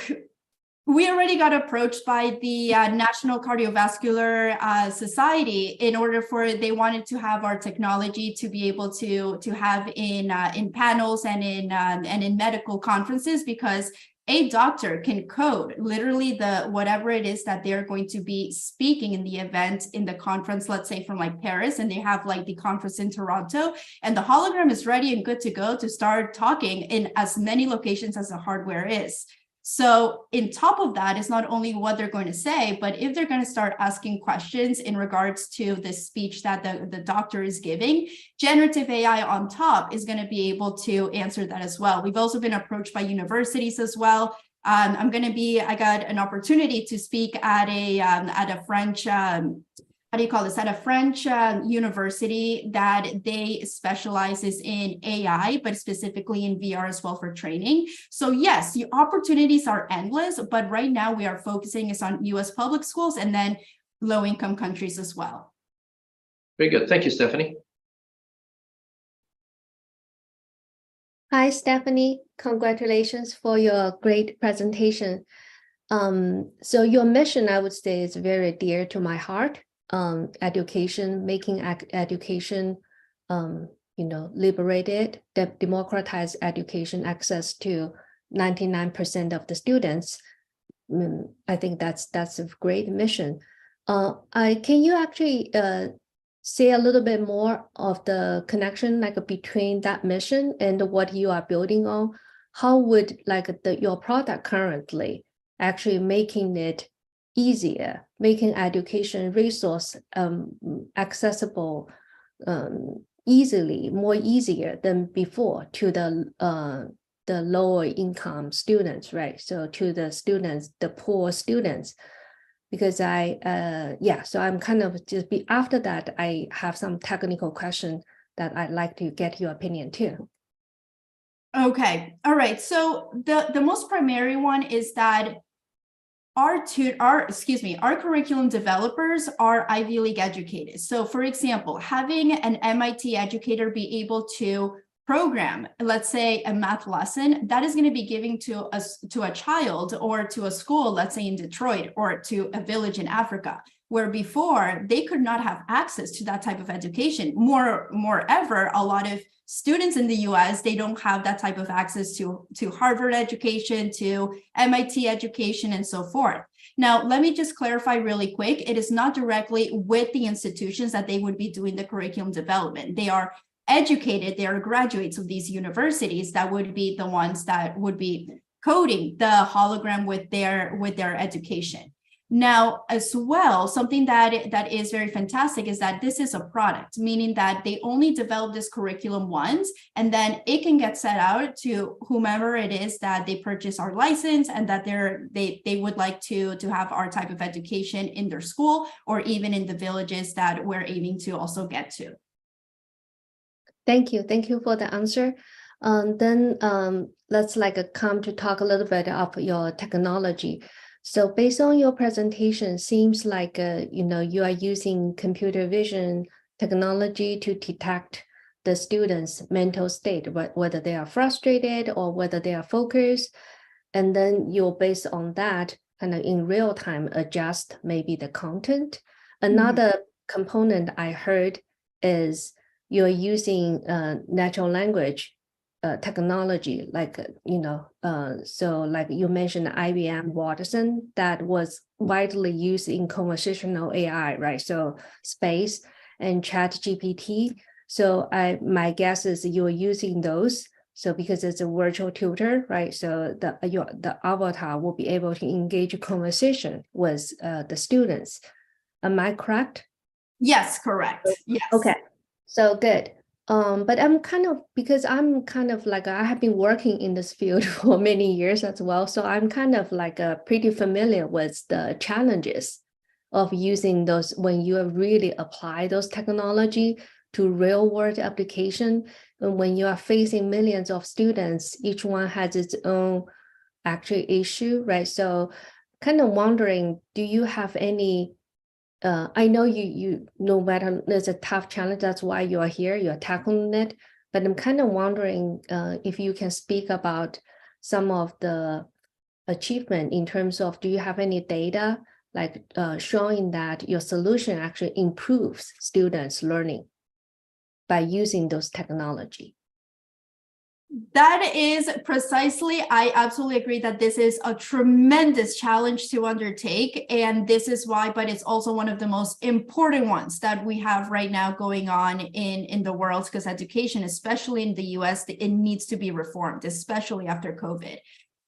we already got approached by the National Cardiovascular Society they wanted to have our technology to be able to have in panels and in medical conferences, because a doctor can code literally whatever it is that they're going to be speaking in the event, in the conference, let's say from like Paris, and they have like the conference in Toronto, and the hologram is ready and good to go to start talking in as many locations as the hardware is. So in top of that is not only what they're going to say, but if they're going to start asking questions in regards to the speech that the doctor is giving, generative AI on top is going to be able to answer that as well. We've also been approached by universities as well. I got an opportunity to speak at a French how do you call this, at a French university that they specializes in AI, but specifically in VR as well for training. So yes, the opportunities are endless, but right now we are focusing is on US public schools and then low-income countries as well. Very good. Thank you, Stephanie. Hi, Stephanie. Congratulations for your great presentation. So your mission, I would say, is very dear to my heart. Education, making education, liberated, democratize education access to 99% of the students. I think that's a great mission. Can you actually say a little bit more of the connection between that mission and what you are building on? How would your product currently actually making it easier, making education resource accessible more easier than before to the lower income students, right? So to the students, the poor students, because so I'm kind of after that, I have some technical question that I'd like to get your opinion too. Okay, all right. So the most primary one is that our curriculum developers are Ivy League educated. So for example, having an MIT educator be able to program, let's say a math lesson, that is going to be giving to a child or to a school, let's say in Detroit, or to a village in Africa, where before they could not have access to that type of education. Moreover, a lot of students in the US, they don't have that type of access to Harvard education, to MIT education, and so forth. Now, let me just clarify really quick. It is not directly with the institutions that they would be doing the curriculum development. They are educated, they are graduates of these universities that would be the ones that would be coding the hologram with their education. Now, as well, something that is very fantastic is that this is a product, meaning that they only develop this curriculum once, and then it can get set out to whomever it is that they purchase our license and that they would like to have our type of education in their school or even in the villages that we're aiming to also get to. Thank you for the answer. Then let's come to talk a little bit of your technology. So based on your presentation, seems like you are using computer vision technology to detect the students' mental state, whether they are frustrated or whether they are focused, and then you'll based on that kind of in real time adjust maybe the content. Another component I heard is you're using natural language technology, so like you mentioned IBM Watson, that was widely used in conversational AI, right? So space and ChatGPT. So my guess is you're using those. So because it's a virtual tutor, right? So the avatar will be able to engage a conversation with the students. Am I correct? Yes, correct. Yes. Okay, so good. But I have been working in this field for many years as well. So I'm kind of pretty familiar with the challenges of using those when you really apply those technology to real world application. And when you are facing millions of students, each one has its own actual issue, right? So kind of wondering, do you have any I know you no matter it's a tough challenge, that's why you are here, you're tackling it. But I'm kind of wondering if you can speak about some of the achievement in terms of, do you have any data showing that your solution actually improves students' learning by using those technology? That is precisely, I absolutely agree that this is a tremendous challenge to undertake. And this is why, but it's also one of the most important ones that we have right now going on in the world, because education, especially in the US, it needs to be reformed, especially after COVID.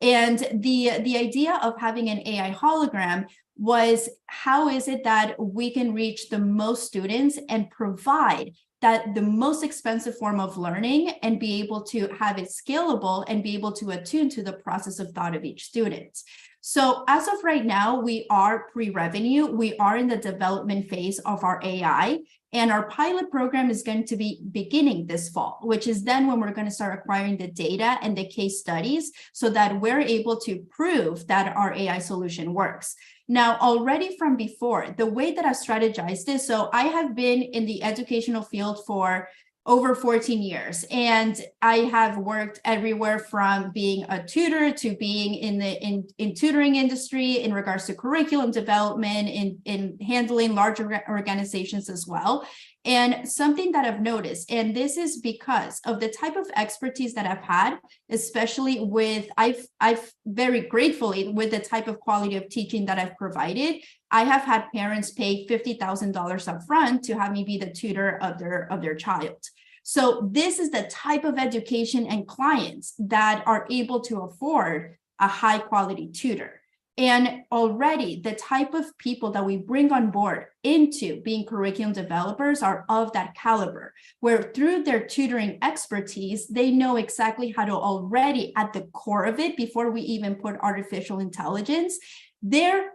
And the idea of having an AI hologram was, how is it that we can reach the most students and provide that the most expensive form of learning and be able to have it scalable and be able to attune to the process of thought of each student. So as of right now, we are pre-revenue. We are in the development phase of our AI. And our pilot program is going to be beginning this fall, which is then when we're going to start acquiring the data and the case studies so that we're able to prove that our AI solution works. Now, already from before, the way that I strategized this, so I have been in the educational field for over 14 years, and I have worked everywhere from being a tutor to being in the tutoring industry in regards to curriculum development, in handling larger organizations as well. And something that I've noticed, and this is because of the type of expertise that I've had, especially with, I've very gratefully with the type of quality of teaching that I've provided, I have had parents pay $50,000 upfront to have me be the tutor of their child. So this is the type of education and clients that are able to afford a high quality tutor. And already the type of people that we bring on board into being curriculum developers are of that caliber, where through their tutoring expertise, they know exactly how to already at the core of it, before we even put artificial intelligence, their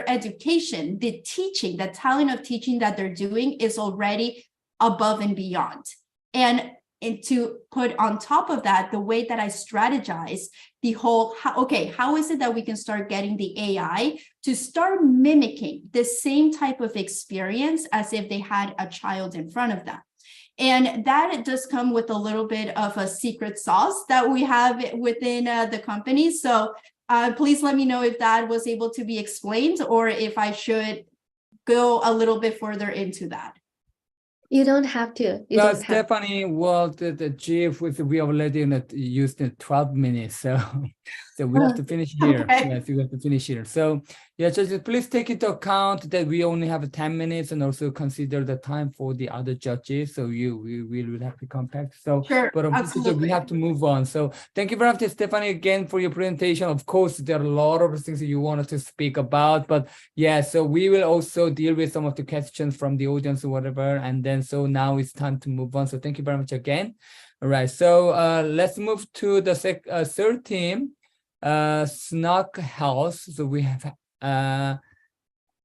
education, the teaching, the talent of teaching that they're doing is already above and beyond. And to put on top of that, the way that I strategize the whole, how is it that we can start getting the AI to start mimicking the same type of experience as if they had a child in front of them? And that does come with a little bit of a secret sauce that we have within the company. So please let me know if that was able to be explained or if I should go a little bit further into that. You don't have to. Stephanie, well, the GIF we already used in 12 minutes, so we have to finish here. Okay. Yes, we have to finish here. So yeah, just please take into account that we only have 10 minutes, and also consider the time for the other judges. So we will have to come back. So, Sure, but absolutely. we have to move on. So thank you very much, Stephanie, again for your presentation. Of course, there are a lot of things that you wanted to speak about, but yeah, so we will also deal with some of the questions from the audience or whatever, and then so now it's time to move on. So thank you very much again. All right, so let's move to the third team, Snock Health. So we have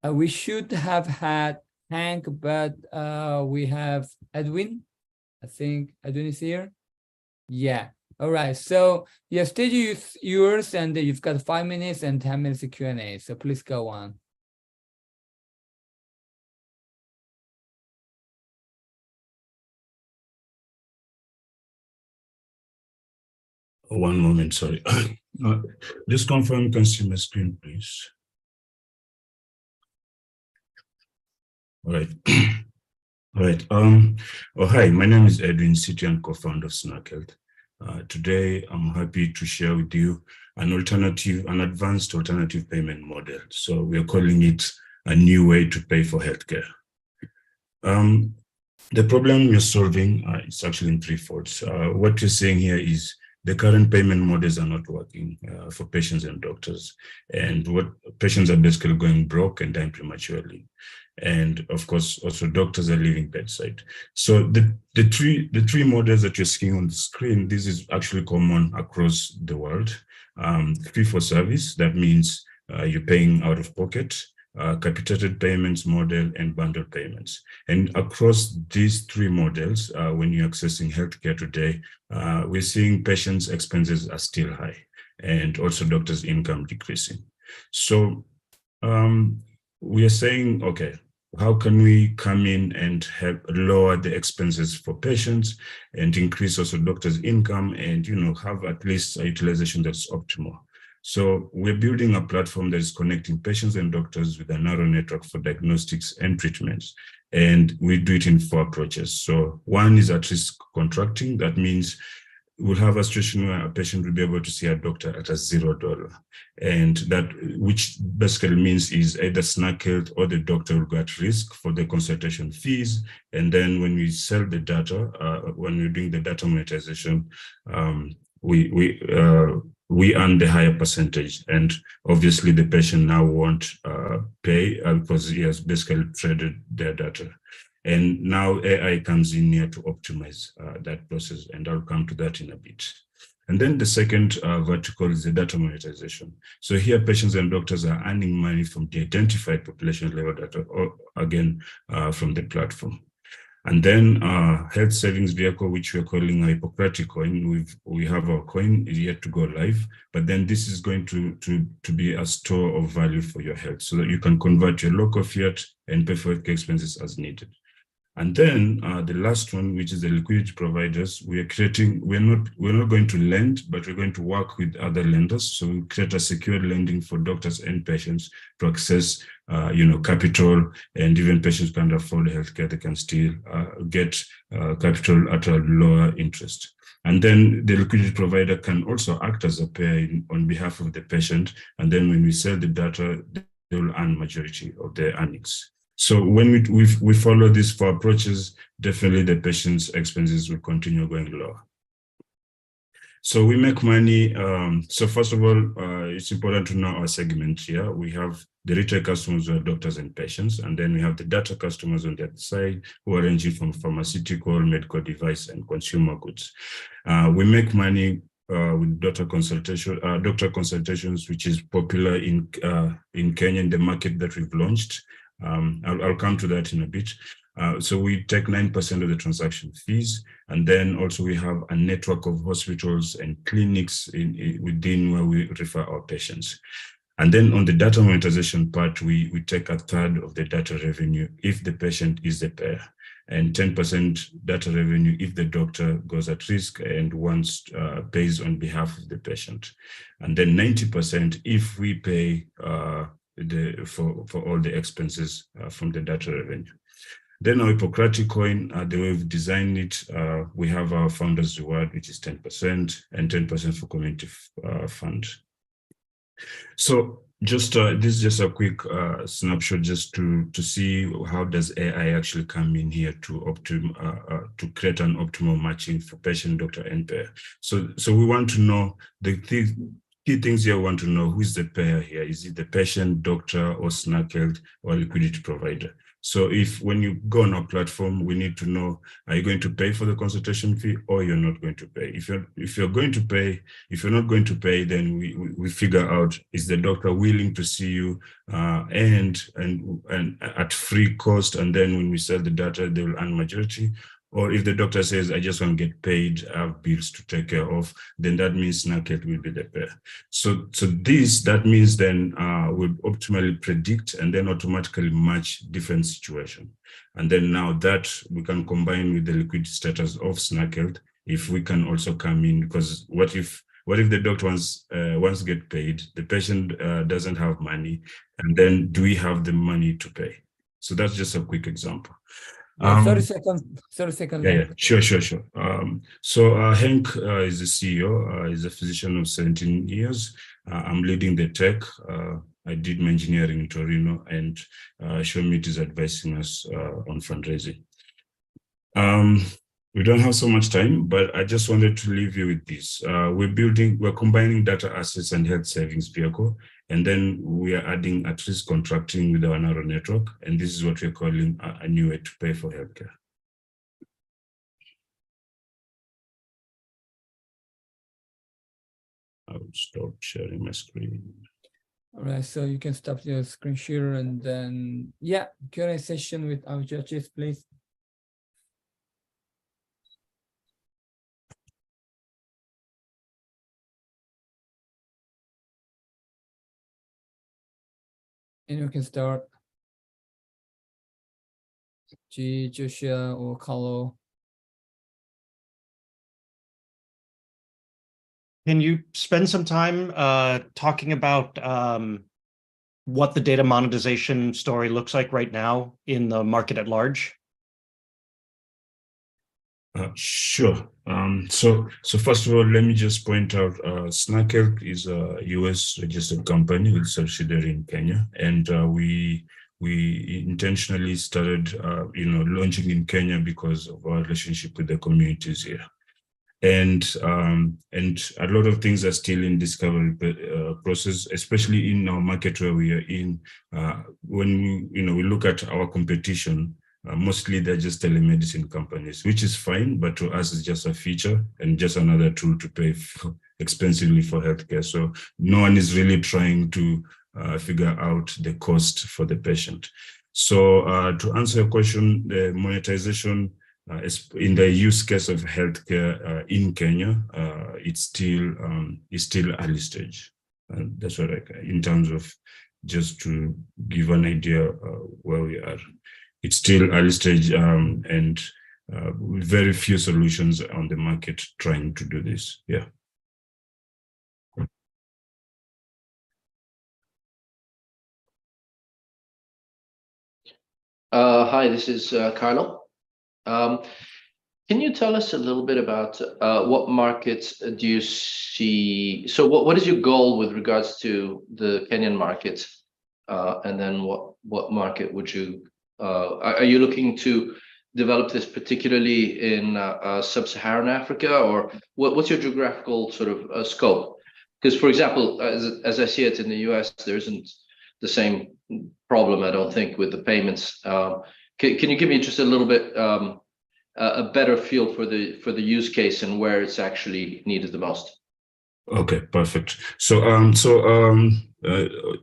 we should have had Hank, but we have Edwin. I think Edwin is here. Yeah. All right. So yeah, stage is yours, and you've got 5 minutes and 10 minutes of Q&A. So please go on. One moment, sorry. Just confirm you can see my screen, please. All right. All right. Hi, my name is Edwin, CTO and co-founder of Snock Health. Today, I'm happy to share with you an advanced alternative payment model. So we are calling it a new way to pay for healthcare. The problem we're solving is actually in three folds. What you're seeing here is the current payment models are not working for patients and doctors. And what patients are basically going broke and dying prematurely. And of course, also doctors are leaving bedside. So the three models that you're seeing on the screen, this is actually common across the world. Fee for service, that means you're paying out of pocket, capitated payments model, and bundle payments. And across these three models, when you're accessing healthcare today, we're seeing patients' expenses are still high, and also doctors' income decreasing. So we are saying, okay, how can we come in and help lower the expenses for patients and increase also doctors' income and, have at least a utilization that's optimal? So we're building a platform that is connecting patients and doctors with a narrow network for diagnostics and treatments. And we do it in 4 approaches. So one is at-risk contracting. That means we'll have a situation where a patient will be able to see a doctor at a $0. And that, which basically means is either Snock Health or the doctor will go at risk for the consultation fees. And then when we sell the data, when we're doing the data monetization, we earn the higher percentage. And obviously the patient now won't pay because he has basically traded their data. And now AI comes in here to optimize that process, and I'll come to that in a bit. And then the second vertical is the data monetization. So here, patients and doctors are earning money from the identified population level data, or again, from the platform. And then health savings vehicle, which we're calling a Hippocratic coin. We have our coin is yet to go live, but then this is going to be a store of value for your health, so that you can convert your local fiat and pay for healthcare expenses as needed. And then the last one, which is the liquidity providers, we're not going to lend, but we're going to work with other lenders. So we create a secure lending for doctors and patients to access, capital, and even patients can't afford healthcare, they can still get capital at a lower interest. And then the liquidity provider can also act as a payer on behalf of the patient. And then when we sell the data, they will earn majority of their earnings. So when we follow these 4 approaches, definitely the patient's expenses will continue going lower. So we make money. So first of all, it's important to know our segment here. We have the retail customers who are doctors and patients, and then we have the data customers on the other side who are ranging from pharmaceutical, medical device, and consumer goods. We make money with doctor consultations, which is popular in Kenya, in the market that we've launched. I'll come to that in a bit. So we take 9% of the transaction fees, and then also we have a network of hospitals and clinics within where we refer our patients. And then on the data monetization part, we take 1/3 of the data revenue if the patient is the payer, and 10% data revenue if the doctor goes at risk and pays on behalf of the patient, and then 90% if we pay for all the expenses from the data revenue. Then our Hippocratic coin, the way we've designed it, we have our founders reward, which is 10%, and 10% for community fund. So just this is just a quick snapshot, just to see how does AI actually come in here to create an optimal matching for patient, doctor, and payer. So we want to know the key things here. We want to know who is the payer here. Is it the patient, doctor, or Snack Health, or liquidity provider? So when you go on our platform, we need to know, are you going to pay for the consultation fee, or you're not going to pay? If you're going to pay, if you're not going to pay, then we figure out, is the doctor willing to see you and at free cost, and then when we sell the data, they will earn majority. Or if the doctor says, I just want to get paid, I have bills to take care of, then that means Snack Health will be the payer. So that means then we'll optimally predict and then automatically match different situations. And then now that we can combine with the liquidity status of Snack Health, if we can also come in, because what if the doctor wants to get paid, the patient doesn't have money, and then do we have the money to pay? So that's just a quick example. 30 seconds. Yeah, sure. So Henk is the CEO. He's a physician of 17 years. I'm leading the tech. I did my engineering in Torino, and Shomit is advising us on fundraising. We don't have so much time, but I just wanted to leave you with this. We're combining data assets and health savings vehicle, and then we are adding at-risk contracting with our narrow network, and this is what we're calling a new way to pay for healthcare. I will stop sharing my screen. All right, so you can stop your screen share, and then, yeah, Q&A session with our judges, please. And you can start. G, Joshua, or Carlo. Can you spend some time talking about what the data monetization story looks like right now in the market at large? Sure. So first of all, let me just point out, Snack Health is a US registered company with subsidiary in Kenya, and we intentionally started, launching in Kenya because of our relationship with the communities here. And a lot of things are still in discovery process, especially in our market where we are in. When we look at our competition, mostly they're just telemedicine companies, which is fine, but to us it's just a feature and just another tool to pay expensively for healthcare. So no one is really trying to figure out the cost for the patient. So to answer your question, the monetization in the use case of healthcare in Kenya, it's still early stage. That's what in terms of just to give an idea where we are. It's still early stage and very few solutions on the market trying to do this. Yeah. Hi, this is Carlo. Can you tell us a little bit about what markets do you see? So what is your goal with regards to the Kenyan market? And then what market would you, are you looking to develop this particularly in sub-Saharan Africa, or what's your geographical sort of scope? Because, for example, as I see it in the US, there isn't the same problem, I don't think, with the payments. Can you give me just a little bit a better feel for the use case and where it's actually needed the most? Okay, perfect. So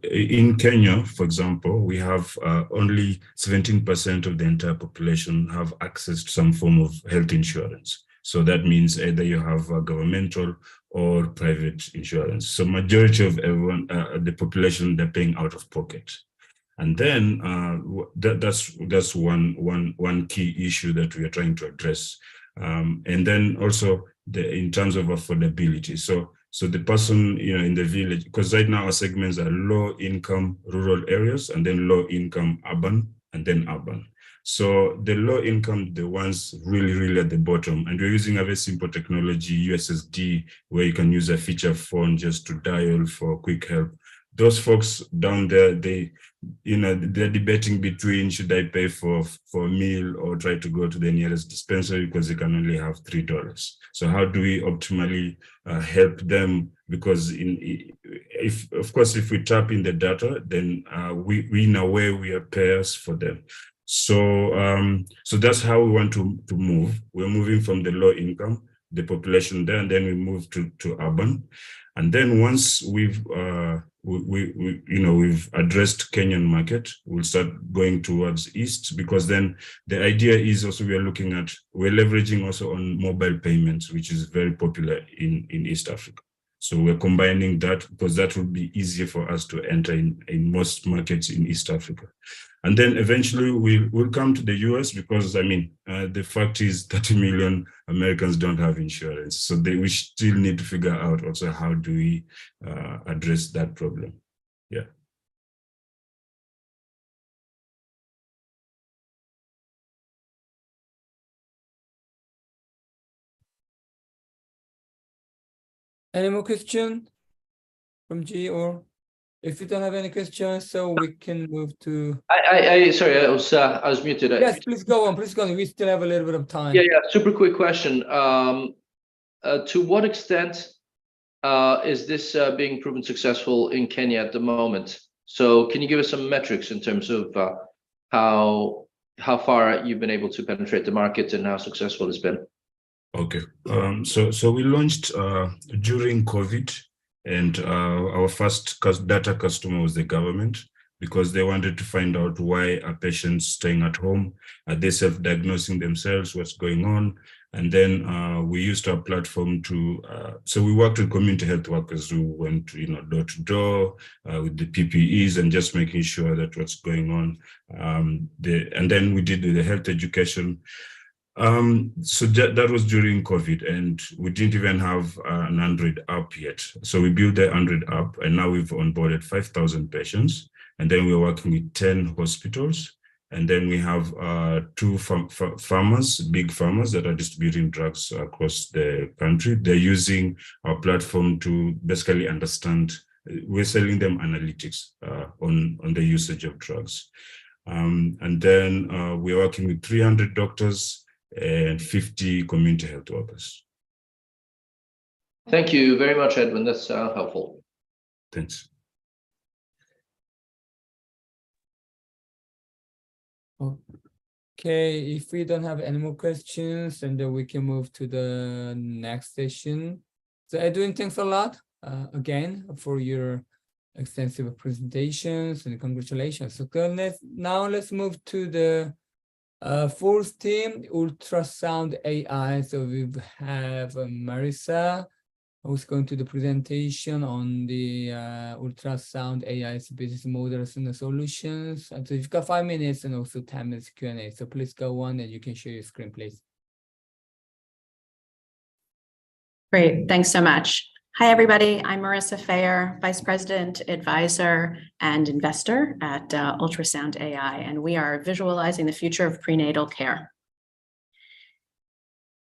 in Kenya, for example, we have only 17% of the entire population have access to some form of health insurance. So that means either you have governmental or private insurance. So majority of everyone, the population, they're paying out of pocket. And then that's one key issue that we are trying to address. And then also in terms of affordability. So the person, in the village, because right now our segments are low income rural areas, and then low income urban, and then urban. So the low income, the ones really at the bottom, and we're using a very simple technology, USSD, where you can use a feature phone just to dial for quick help. Those folks down there, they're debating between, should I pay for a meal or try to go to the nearest dispensary because they can only have $3. So how do we optimally help them? Because if we tap in the data, then we in a way we are payers for them. So that's how we want to move. We're moving from the low income, the population there, and then we move to urban. And then once we've addressed Kenyan market, we'll start going towards East, because then the idea is also we're leveraging also on mobile payments, which is very popular in East Africa. So we're combining that because that would be easier for us to enter in most markets in East Africa. And then eventually we'll come to the US, because the fact is 30 million Americans don't have insurance. So we still need to figure out also how do we address that problem. Yeah. Any more questions from G, or if you don't have any questions, so we can move to. Sorry, I was muted. Yes, please go on. Please go on. We still have a little bit of time. Yeah. Super quick question. To what extent is this being proven successful in Kenya at the moment? So can you give us some metrics in terms of how far you've been able to penetrate the market and how successful it's been? Okay. So we launched during COVID, and our first data customer was the government, because they wanted to find out why are patients staying at home, are they self-diagnosing themselves, what's going on. And then we used our platform to, so we worked with community health workers who went door to door with the PPEs and just making sure that what's going on. And then we did the health education. So that was during COVID, and we didn't even have an Android app yet. So we built the Android app, and now we've onboarded 5,000 patients. And then we're working with 10 hospitals. And then we have 2 farmers, big farmers that are distributing drugs across the country. They're using our platform to basically understand. We're selling them analytics on the usage of drugs. And then we're working with 300 doctors and 50 community health workers. Thank you very much, Edwin. That's helpful. Thanks. Okay, if we don't have any more questions, and then we can move to the next session. So Edwin, thanks a lot again for your extensive presentations, and congratulations. So now let's move to the fourth theme, ultrasound AI. So we have Marissa, who's going to the presentation on the ultrasound AI's business models and the solutions. And so you've got 5 minutes and also 10 minutes Q&A. So please go on and you can share your screen, please. Great, thanks so much. Hi, everybody. I'm Marissa Fayer, Vice President, Advisor, and Investor at Ultrasound AI, and we are visualizing the future of prenatal care.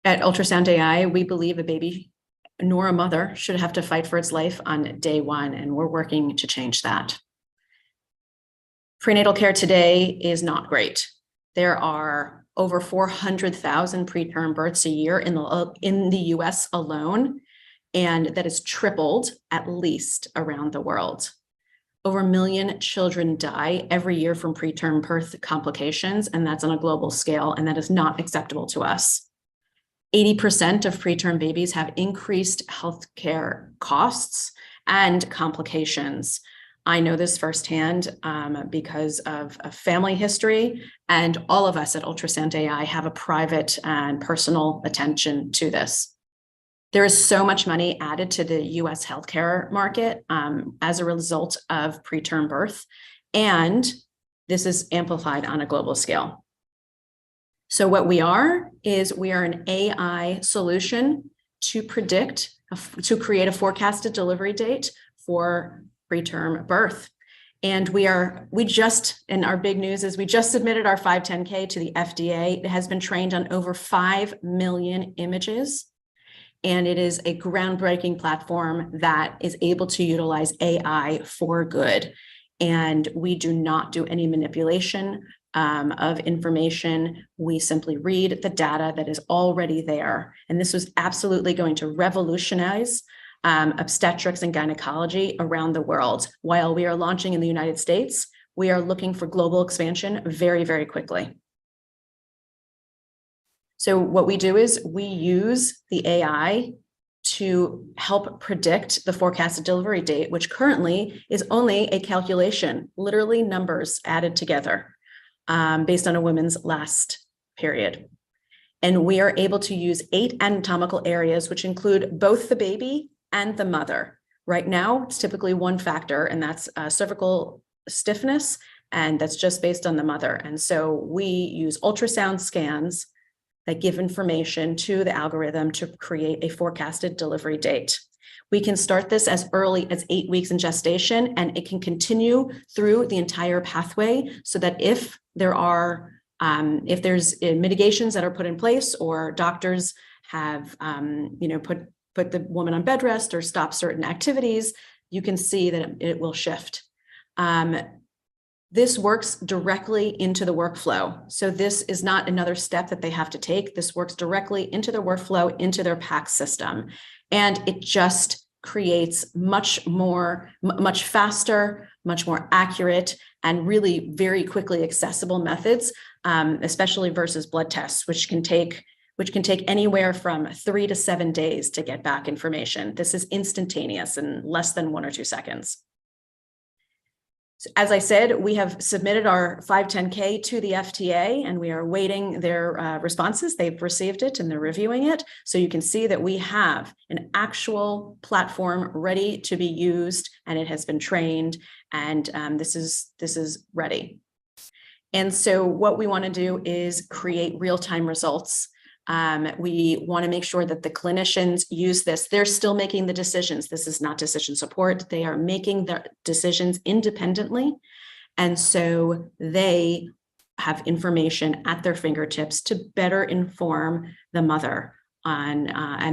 At Ultrasound AI, we believe a baby nor a mother should have to fight for its life on day one, and we're working to change that. Prenatal care today is not great. There are over 400,000 preterm births a year in the US alone, and that is tripled at least around the world. Over 1 million children die every year from preterm birth complications, and that's on a global scale, and that is not acceptable to us. 80% of preterm babies have increased healthcare costs and complications. I know this firsthand because of a family history, and all of us at Ultrasound AI have a private and personal attention to this. There is so much money added to the US healthcare market as a result of preterm birth, and this is amplified on a global scale. So what we are an AI solution to predict, to create a forecasted delivery date for preterm birth. And and our big news is we just submitted our 510K to the FDA. It has been trained on over 5 million images. And it is a groundbreaking platform that is able to utilize AI for good. And we do not do any manipulation of information. We simply read the data that is already there. And this was absolutely going to revolutionize obstetrics and gynecology around the world. While we are launching in the United States, we are looking for global expansion very, very quickly. So what we do is we use the AI to help predict the forecasted delivery date, which currently is only a calculation, literally numbers added together based on a woman's last period. And we are able to use 8 anatomical areas, which include both the baby and the mother. Right now, it's typically one factor, and that's cervical stiffness, and that's just based on the mother. And so we use ultrasound scans that give information to the algorithm to create a forecasted delivery date. We can start this as early as 8 weeks in gestation, and it can continue through the entire pathway so that if there's mitigations that are put in place, or doctors have put the woman on bed rest or stop certain activities, you can see that it will shift. This works directly into the workflow. So this is not another step that they have to take. This works directly into their workflow, into their PACS system. And it just creates much faster, much more accurate, and really very quickly accessible methods, especially versus blood tests, which can take anywhere from 3 to 7 days to get back information. This is instantaneous in less than 1 or 2 seconds. As I said, we have submitted our 510K to the FDA, and we are awaiting their responses. They've received it and they're reviewing it. So you can see that we have an actual platform ready to be used, and it has been trained, and this is ready. And so what we want to do is create real-time results. We want to make sure that the clinicians use this. They're still making the decisions. This is not decision support. They are making the decisions independently. And so they have information at their fingertips to better inform the mother and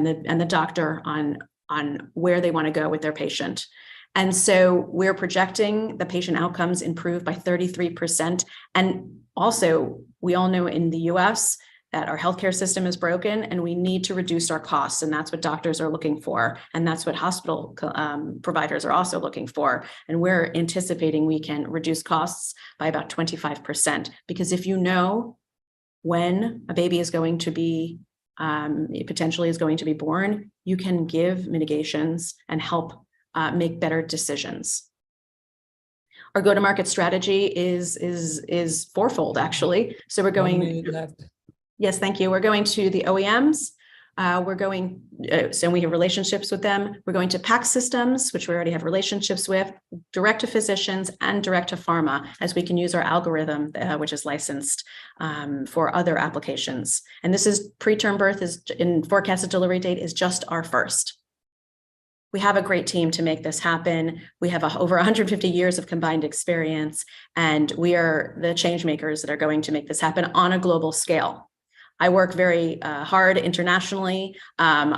the doctor on where they want to go with their patient. And so we're projecting the patient outcomes improve by 33%. And also, we all know in the US, that our healthcare system is broken and we need to reduce our costs. And that's what doctors are looking for. And that's what hospital providers are also looking for. And we're anticipating we can reduce costs by about 25%. Because if you know when a baby is going to be, potentially is going to be born, you can give mitigations and help make better decisions. Our go-to-market strategy is fourfold, actually. So we're going. 1 minute left. Yes, thank you. We're going to the OEMs. We're going, so we have relationships with them. We're going to PAC systems, which we already have relationships with, direct to physicians and direct to pharma, as we can use our algorithm, which is licensed for other applications. And this is preterm birth is in forecasted delivery date is just our first. We have a great team to make this happen. We have over 150 years of combined experience, and we are the change makers that are going to make this happen on a global scale. I work very hard internationally. One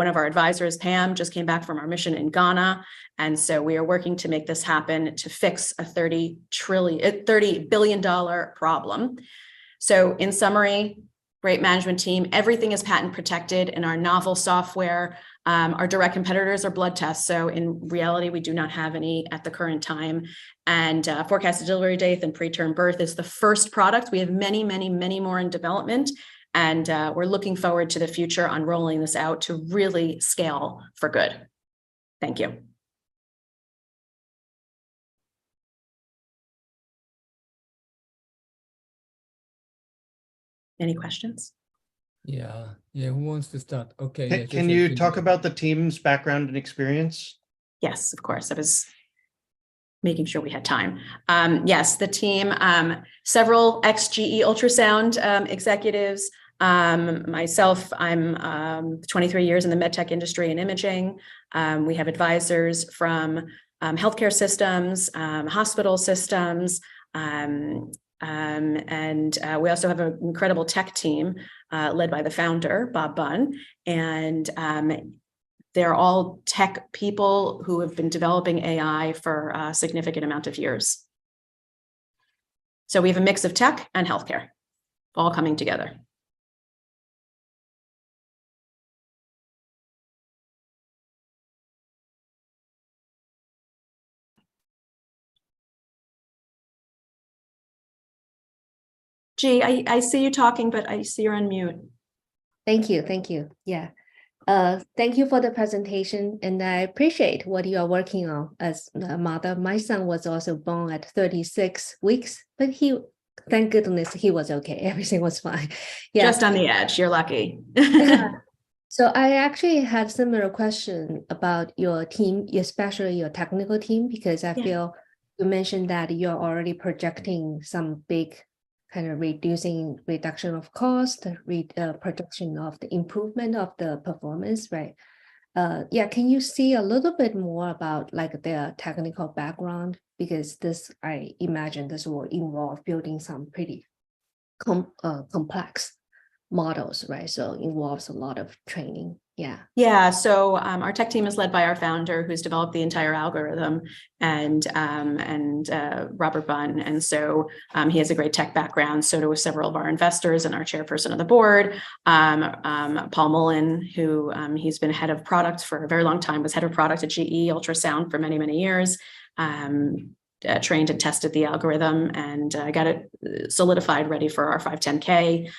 of our advisors, Pam, just came back from our mission in Ghana. And so we are working to make this happen to fix a $30 billion problem. So in summary, great management team, everything is patent protected in our novel software. Our direct competitors are blood tests. So in reality, we do not have any at the current time. And forecasted delivery date and preterm birth is the first product. We have many, many, many more in development. And we're looking forward to the future on rolling this out to really scale for good. Thank you. Any questions? Yeah, who wants to start? Okay. Can, yeah, can you talk about the team's background and experience? Yes, of course. I was making sure we had time. Yes, the team, several ex-GE ultrasound executives. Myself, I'm 23 years in the medtech industry and imaging. We have advisors from healthcare systems, hospital systems, and we also have an incredible tech team led by the founder, Bob Bunn, and they're all tech people who have been developing AI for a significant amount of years. So we have a mix of tech and healthcare all coming together. Gee, I see you talking, but I see you're on mute. Thank you. Yeah. Thank you for the presentation, and I appreciate what you are working on as a mother. My son was also born at 36 weeks, but thank goodness he was okay. Everything was fine. Yeah. Just on the edge. You're lucky. Yeah. So I actually had similar question about your team, especially your technical team, because I feel you mentioned that you're already projecting some big kind of reduction of cost, projection of the improvement of the performance, right? Yeah, can you see a little bit more about like their technical background? Because I imagine this will involve building some pretty complex models, right? So it involves a lot of training. Yeah. So our tech team is led by our founder, who's developed the entire algorithm, and Robert Bunn. And so he has a great tech background. So do several of our investors and our chairperson of the board, Paul Mullen, who he's been head of product for a very long time, was head of product at GE Ultrasound for many, many years. Trained and tested the algorithm and got it solidified, ready for our 510K.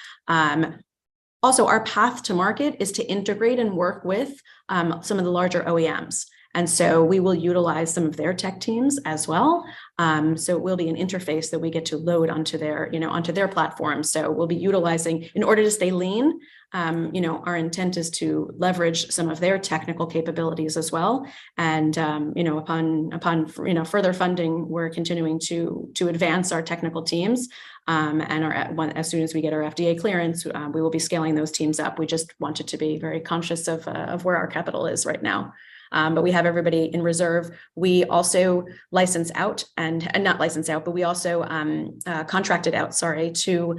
Also, our path to market is to integrate and work with some of the larger OEMs. And so we will utilize some of their tech teams as well. So it will be an interface that we get to load onto their platform. So we'll be utilizing, in order to stay lean, our intent is to leverage some of their technical capabilities as well. And upon further funding, we're continuing to advance our technical teams. And as soon as we get our FDA clearance, we will be scaling those teams up. We just wanted to be very conscious of where our capital is right now. But we have everybody in reserve. We also license out and not license out, but we also contracted out, to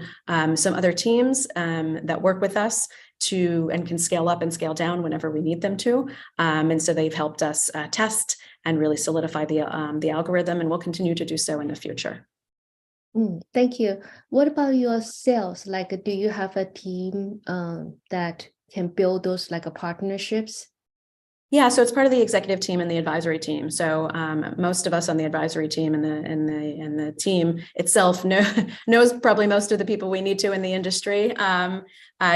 some other teams that work with us and can scale up and scale down whenever we need them to. And so they've helped us test and really solidify the algorithm, and we'll continue to do so in the future. Thank you. What about your sales? Like, do you have a team that can build those partnerships? Yeah, so it's part of the executive team and the advisory team. So most of us on the advisory team and the team itself knows probably most of the people we need to in the industry,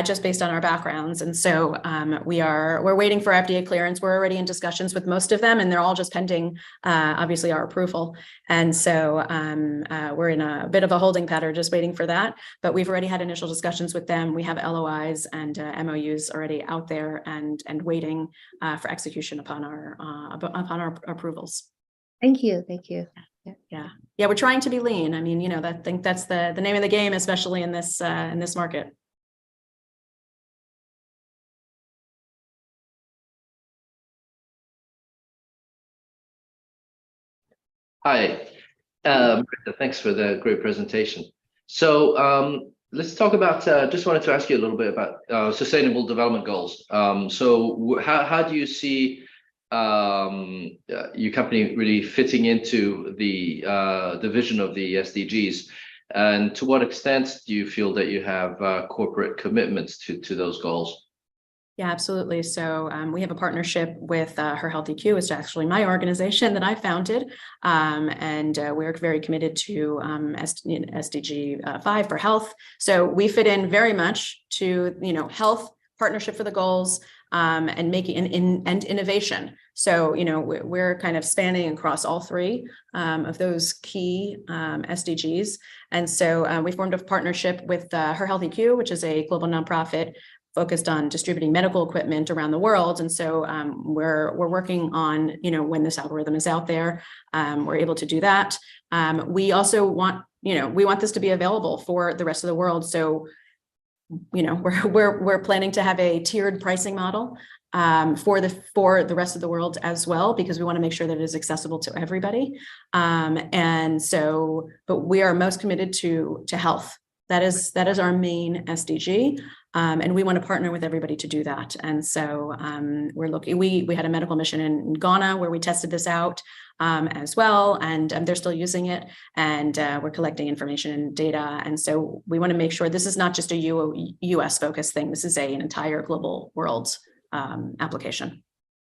just based on our backgrounds. And so we're waiting for FDA clearance. We're already in discussions with most of them, and they're all just pending, obviously, our approval. And so we're in a bit of a holding pattern, just waiting for that. But we've already had initial discussions with them. We have LOIs and MOUs already out there and waiting for execution upon our approvals. Thank you. Yeah, we're trying to be lean. I mean, I think that's the name of the game, especially in this market. Hi, thanks for the great presentation. So let's talk about, just wanted to ask you a little bit about sustainable development goals. So how do you see your company really fitting into the vision of the SDGs? And to what extent do you feel that you have corporate commitments to those goals? Yeah, absolutely. So we have a partnership with Her Health EQ, which is actually my organization that I founded, and we're very committed to SDG 5 for health. So we fit in very much to health, partnership for the goals, and making and innovation. So we're kind of spanning across all three of those key SDGs. And so we formed a partnership with Her Health EQ, which is a global nonprofit focused on distributing medical equipment around the world. And so we're working on, when this algorithm is out there, we're able to do that. We also want, we want this to be available for the rest of the world. So, we're planning to have a tiered pricing model for the rest of the world as well, because we want to make sure that it is accessible to everybody. And so, but we are most committed to health. That is our main SDG. And we want to partner with everybody to do that. And so we're looking, we had a medical mission in Ghana where we tested this out as well, and they're still using it, and we're collecting information and data. And so we want to make sure this is not just a US focused thing. This is an entire global world application.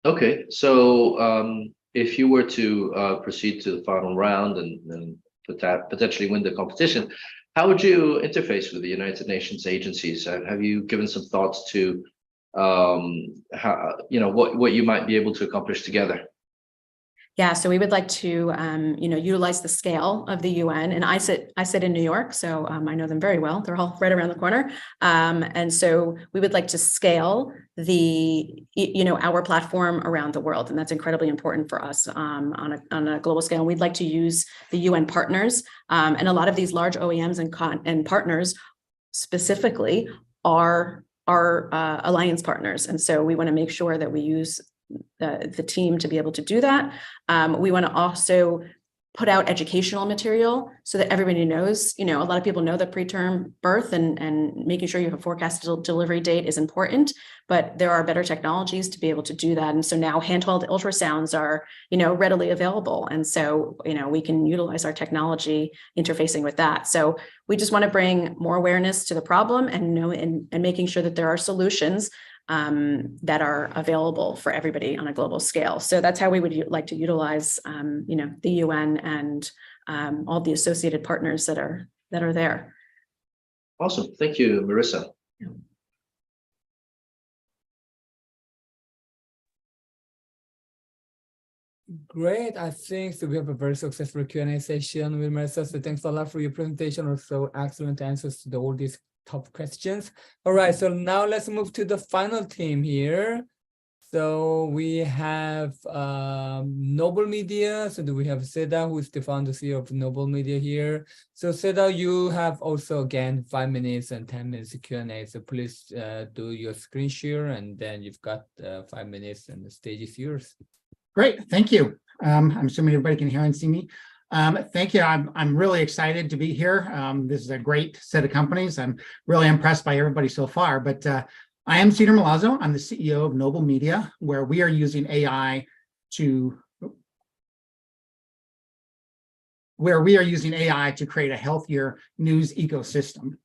Okay, so if you were to proceed to the final round and potentially win the competition, how would you interface with the United Nations agencies? Have you given some thoughts to how, what you might be able to accomplish together? Yeah, so we would like to, utilize the scale of the UN, and I sit in New York, so I know them very well. They're all right around the corner, and so we would like to scale our platform around the world, and that's incredibly important for us on a global scale. And we'd like to use the UN partners, and a lot of these large OEMs and partners specifically are alliance partners, and so we want to make sure that we use the team to be able to do that. We want to also put out educational material so that everybody knows, a lot of people know that preterm birth and making sure you have a forecasted delivery date is important, but there are better technologies to be able to do that. And so now handheld ultrasounds are, readily available. And so, we can utilize our technology interfacing with that. So we just want to bring more awareness to the problem and making sure that there are solutions that are available for everybody on a global scale. So that's how we would like to utilize, the UN and all the associated partners that are there. Awesome, thank you, Marissa. Yeah. Great, I think so. We have a very successful Q&A session with Marissa. So thanks a lot for your presentation. Also, excellent answers to all these top questions. All right, so now let's move to the final team here. So we have Noble Media. So do we have Seda, who is the founder CEO of Noble Media here. So Seda, you have also again 5 minutes and 10 minutes Q&A. So please do your screen share, and then you've got 5 minutes, and the stage is yours. Great, thank you. I'm assuming everybody can hear and see me. Thank you. I'm really excited to be here. This is a great set of companies. I'm really impressed by everybody so far, but I am Cedar Milazzo. I'm the CEO of Noble Media, where we are using AI to create a healthier news ecosystem.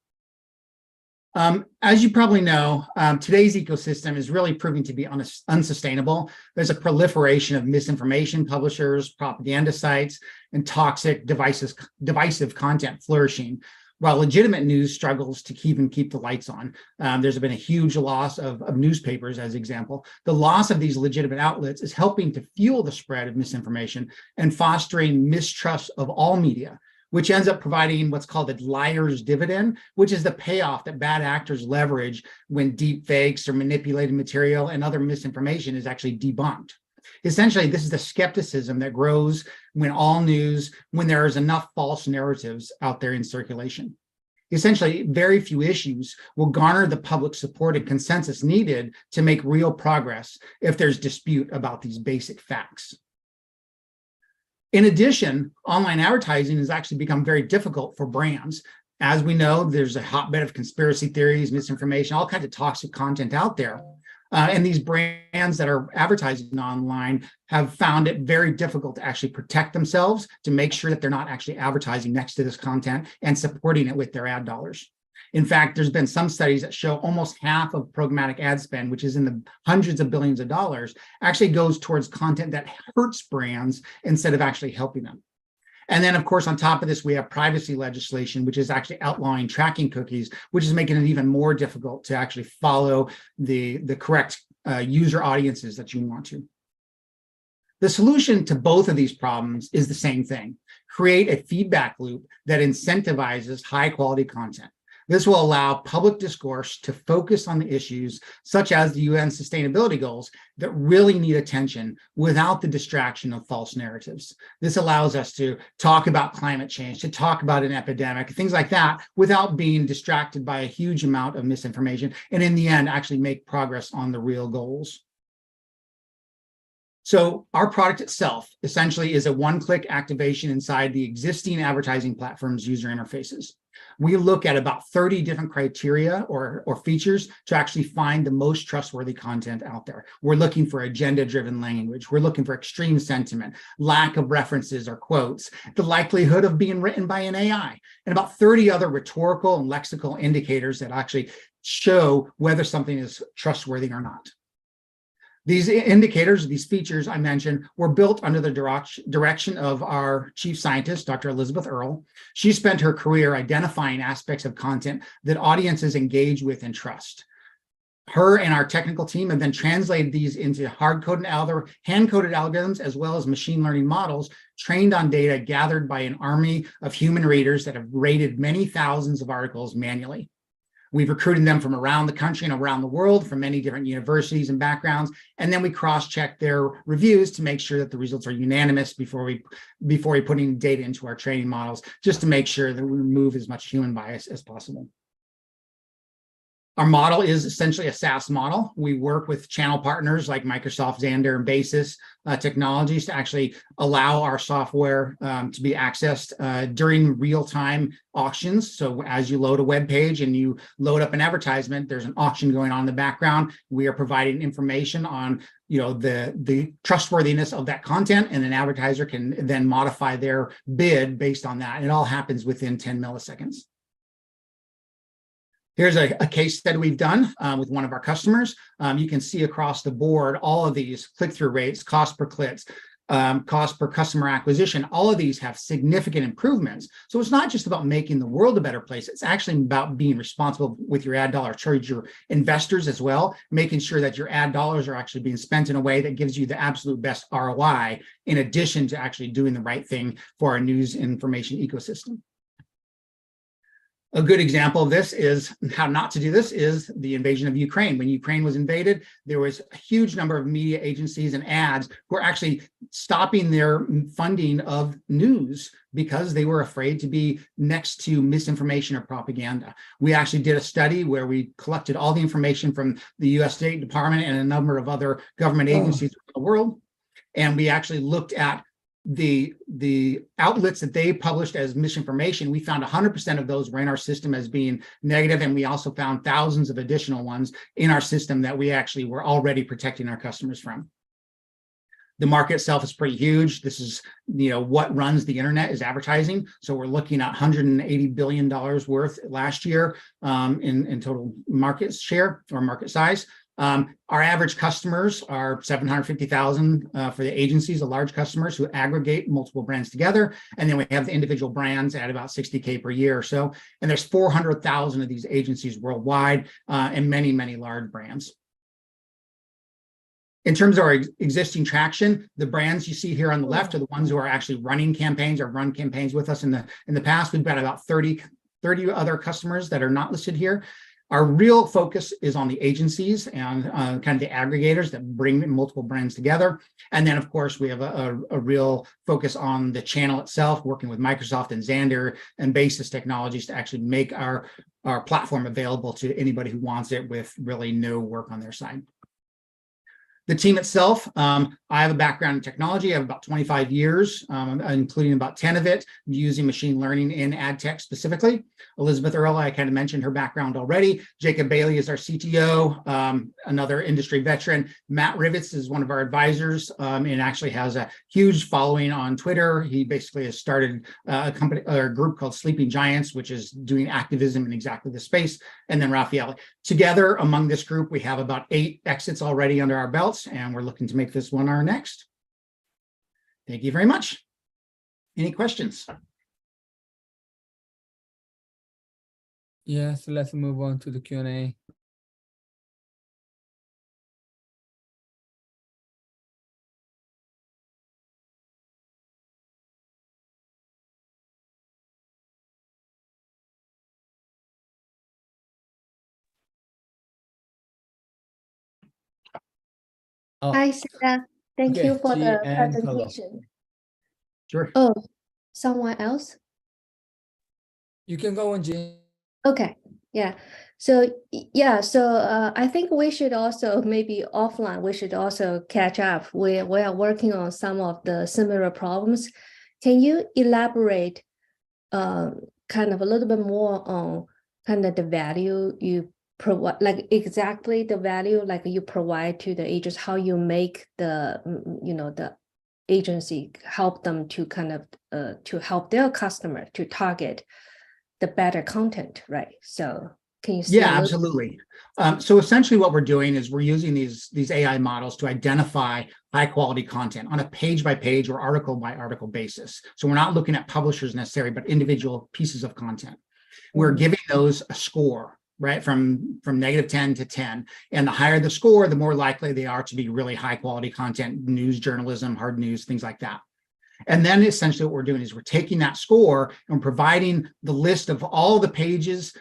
As you probably know, today's ecosystem is really proving to be unsustainable. There's a proliferation of misinformation publishers, propaganda sites, and toxic divisive content flourishing, while legitimate news struggles to keep the lights on. There's been a huge loss of newspapers, as example. The loss of these legitimate outlets is helping to fuel the spread of misinformation and fostering mistrust of all media, which ends up providing what's called a liar's dividend, which is the payoff that bad actors leverage when deep fakes or manipulated material and other misinformation is actually debunked. Essentially, this is the skepticism that grows when there is enough false narratives out there in circulation. Essentially, very few issues will garner the public support and consensus needed to make real progress if there's dispute about these basic facts. In addition, online advertising has actually become very difficult for brands. As we know, there's a hotbed of conspiracy theories, misinformation, all kinds of toxic content out there. And these brands that are advertising online have found it very difficult to actually protect themselves, to make sure that they're not actually advertising next to this content and supporting it with their ad dollars. In fact, there's been some studies that show almost half of programmatic ad spend, which is in the hundreds of billions of dollars, actually goes towards content that hurts brands instead of actually helping them. And then, of course, on top of this, we have privacy legislation, which is actually outlawing tracking cookies, which is making it even more difficult to actually follow the correct user audiences that you want to. The solution to both of these problems is the same thing: create a feedback loop that incentivizes high quality content. This will allow public discourse to focus on the issues such as the UN sustainability goals that really need attention without the distraction of false narratives. This allows us to talk about climate change, to talk about an epidemic, things like that, without being distracted by a huge amount of misinformation, and in the end, actually make progress on the real goals. So our product itself essentially is a one-click activation inside the existing advertising platform's user interfaces. We look at about 30 different criteria or features to actually find the most trustworthy content out there. We're looking for agenda-driven language. We're looking for extreme sentiment, lack of references or quotes, the likelihood of being written by an AI, and about 30 other rhetorical and lexical indicators that actually show whether something is trustworthy or not. These indicators, these features I mentioned, were built under the direction of our chief scientist, Dr. Elizabeth Earle. She spent her career identifying aspects of content that audiences engage with and trust. Her and our technical team have then translated these into hand-coded algorithms, as well as machine learning models trained on data gathered by an army of human readers that have rated many thousands of articles manually. We've recruited them from around the country and around the world, from many different universities and backgrounds, and then we cross-check their reviews to make sure that the results are unanimous before we put any data into our training models, just to make sure that we remove as much human bias as possible. Our model is essentially a SaaS model. We work with channel partners like Microsoft, Xandr, and Basis technologies to actually allow our software to be accessed during real-time auctions. So as you load a web page and you load up an advertisement, there's an auction going on in the background. We are providing information on the trustworthiness of that content, and an advertiser can then modify their bid based on that. It all happens within 10 milliseconds. Here's a case study we've done with one of our customers. You can see across the board all of these click-through rates, cost per clicks, cost per customer acquisition. All of these have significant improvements. So it's not just about making the world a better place. It's actually about being responsible with your ad dollars towards your investors as well, making sure that your ad dollars are actually being spent in a way that gives you the absolute best ROI, in addition to actually doing the right thing for our news information ecosystem. A good example of this is how not to do this is the invasion of Ukraine. When Ukraine was invaded, there was a huge number of media agencies and ads who were actually stopping their funding of news because they were afraid to be next to misinformation or propaganda. We actually did a study where we collected all the information from the US State Department and a number of other government agencies around the world. And we actually looked at the outlets that they published as misinformation. We found 100% of those were in our system as being negative, and we also found thousands of additional ones in our system that we actually were already protecting our customers from. The market itself is pretty huge. This is, what runs the internet is advertising. So we're looking at $180 billion worth last year in total market share or market size. Our average customers are 750,000 for the agencies, the large customers who aggregate multiple brands together. And then we have the individual brands at about 60K per year or so. And there's 400,000 of these agencies worldwide and many, many large brands. In terms of our existing traction, the brands you see here on the left are the ones who are actually running campaigns or run campaigns with us in the past. We've got about 30 other customers that are not listed here. Our real focus is on the agencies and kind of the aggregators that bring multiple brands together. And then, of course, we have a real focus on the channel itself, working with Microsoft and Xandr and Basis Technologies to actually make our platform available to anybody who wants it with really no work on their side. The team itself, I have a background in technology. I have about 25 years, including about 10 of it using machine learning in ad tech specifically. Elizabeth Earle, I kind of mentioned her background already. Jacob Bailey is our CTO, another industry veteran. Matt Rivets is one of our advisors and actually has a huge following on Twitter. He basically has started a company or a group called Sleeping Giants, which is doing activism in exactly this space. And then Raphael. Together among this group, we have about 8 exits already under our belts, and we're looking to make this one our next. Thank you very much. Any questions? Yeah, so let's move on to the Q&A. Oh, Hi, Sarah. Thank okay, you for G the and Carlo. presentation. Sure. Oh, someone else? You can go on, G. Okay, yeah. So I think we should also maybe offline, we should also catch up. We are working on some of the similar problems. Can you elaborate kind of a little bit more on kind of the value you provide, like exactly the value like you provide to the agents, how you make the, the agency help them to kind of to help their customer to target the better content, right? So can you see? Yeah, absolutely. So essentially what we're doing is we're using these AI models to identify high quality content on a page by page or article by article basis. So we're not looking at publishers necessarily, but individual pieces of content. We're giving those a score, right? From -10 to 10. And the higher the score, the more likely they are to be really high quality content, news journalism, hard news, things like that. And then essentially what we're doing is we're taking that score and providing the list of all the pages,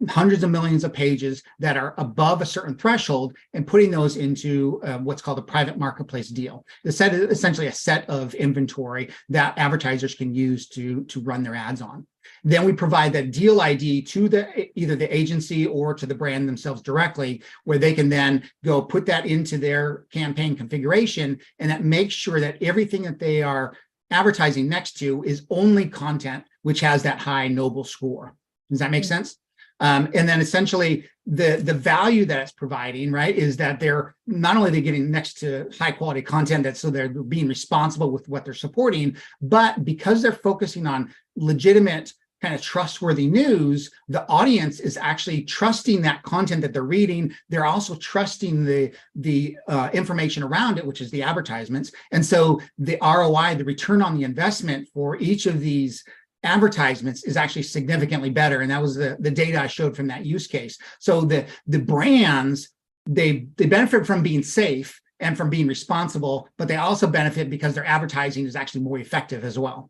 hundreds of millions of pages that are above a certain threshold and putting those into what's called a private marketplace deal. Essentially a set of inventory that advertisers can use to run their ads on. Then we provide that deal ID to either the agency or to the brand themselves directly, where they can then go put that into their campaign configuration, and that makes sure that everything that they are advertising next to is only content which has that high noble score. Does that make sense? And then essentially the value that it's providing, right, is that they're not only getting next to high quality content, so they're being responsible with what they're supporting, but because they're focusing on legitimate kind of trustworthy news, the audience is actually trusting that content that they're reading. They're also trusting the information around it, which is the advertisements. And so the ROI, the return on the investment for each of these advertisements is actually significantly better. And that was the data I showed from that use case. So the brands, they benefit from being safe and from being responsible, but they also benefit because their advertising is actually more effective as well.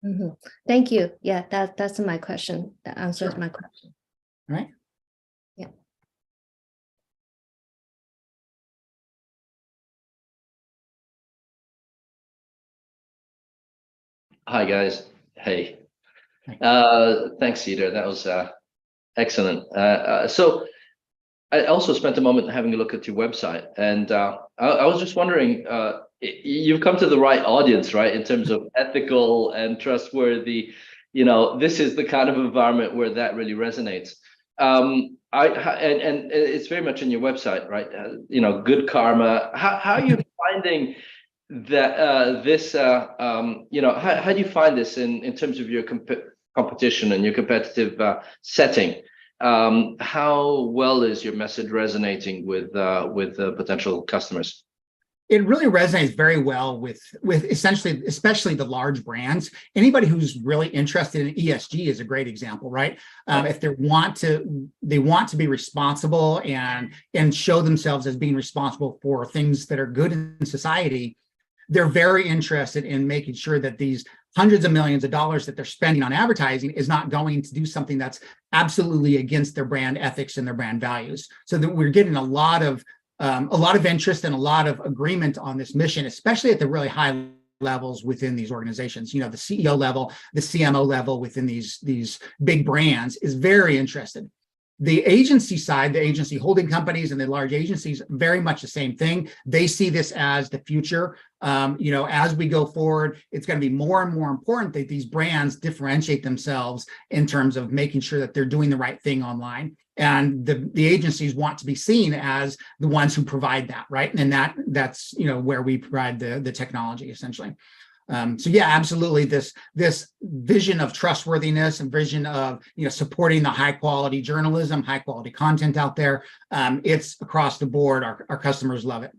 Mm-hmm. Thank you. Yeah, that's my question. That answers my question. All right. Yeah. Hi, guys. Hey. Thanks, Cedar. That was excellent. So I also spent a moment having a look at your website, and I was just wondering, you've come to the right audience, right, in terms of ethical and trustworthy. This is the kind of environment where that really resonates. And it's very much in your website, right? Good karma. How are you finding that how do you find this in terms of your competition and your competitive setting? How well is your message resonating with potential customers? It really resonates very well with essentially, especially the large brands. Anybody who's really interested in ESG is a great example, right? If they want to be responsible and show themselves as being responsible for things that are good in society, they're very interested in making sure that these hundreds of millions of dollars that they're spending on advertising is not going to do something that's absolutely against their brand ethics and their brand values. So that we're getting a lot of interest and a lot of agreement on this mission, especially at the really high levels within these organizations. The CEO level, the CMO level within these big brands is very interested. The agency side, the agency holding companies and the large agencies, very much the same thing. They see this as the future. As we go forward, it's going to be more and more important that these brands differentiate themselves in terms of making sure that they're doing the right thing online. And the agencies want to be seen as the ones who provide that, right? And that's where we provide the technology essentially. So yeah, absolutely. This vision of trustworthiness and vision of supporting the high quality journalism, high quality content out there. It's across the board. Our customers love it.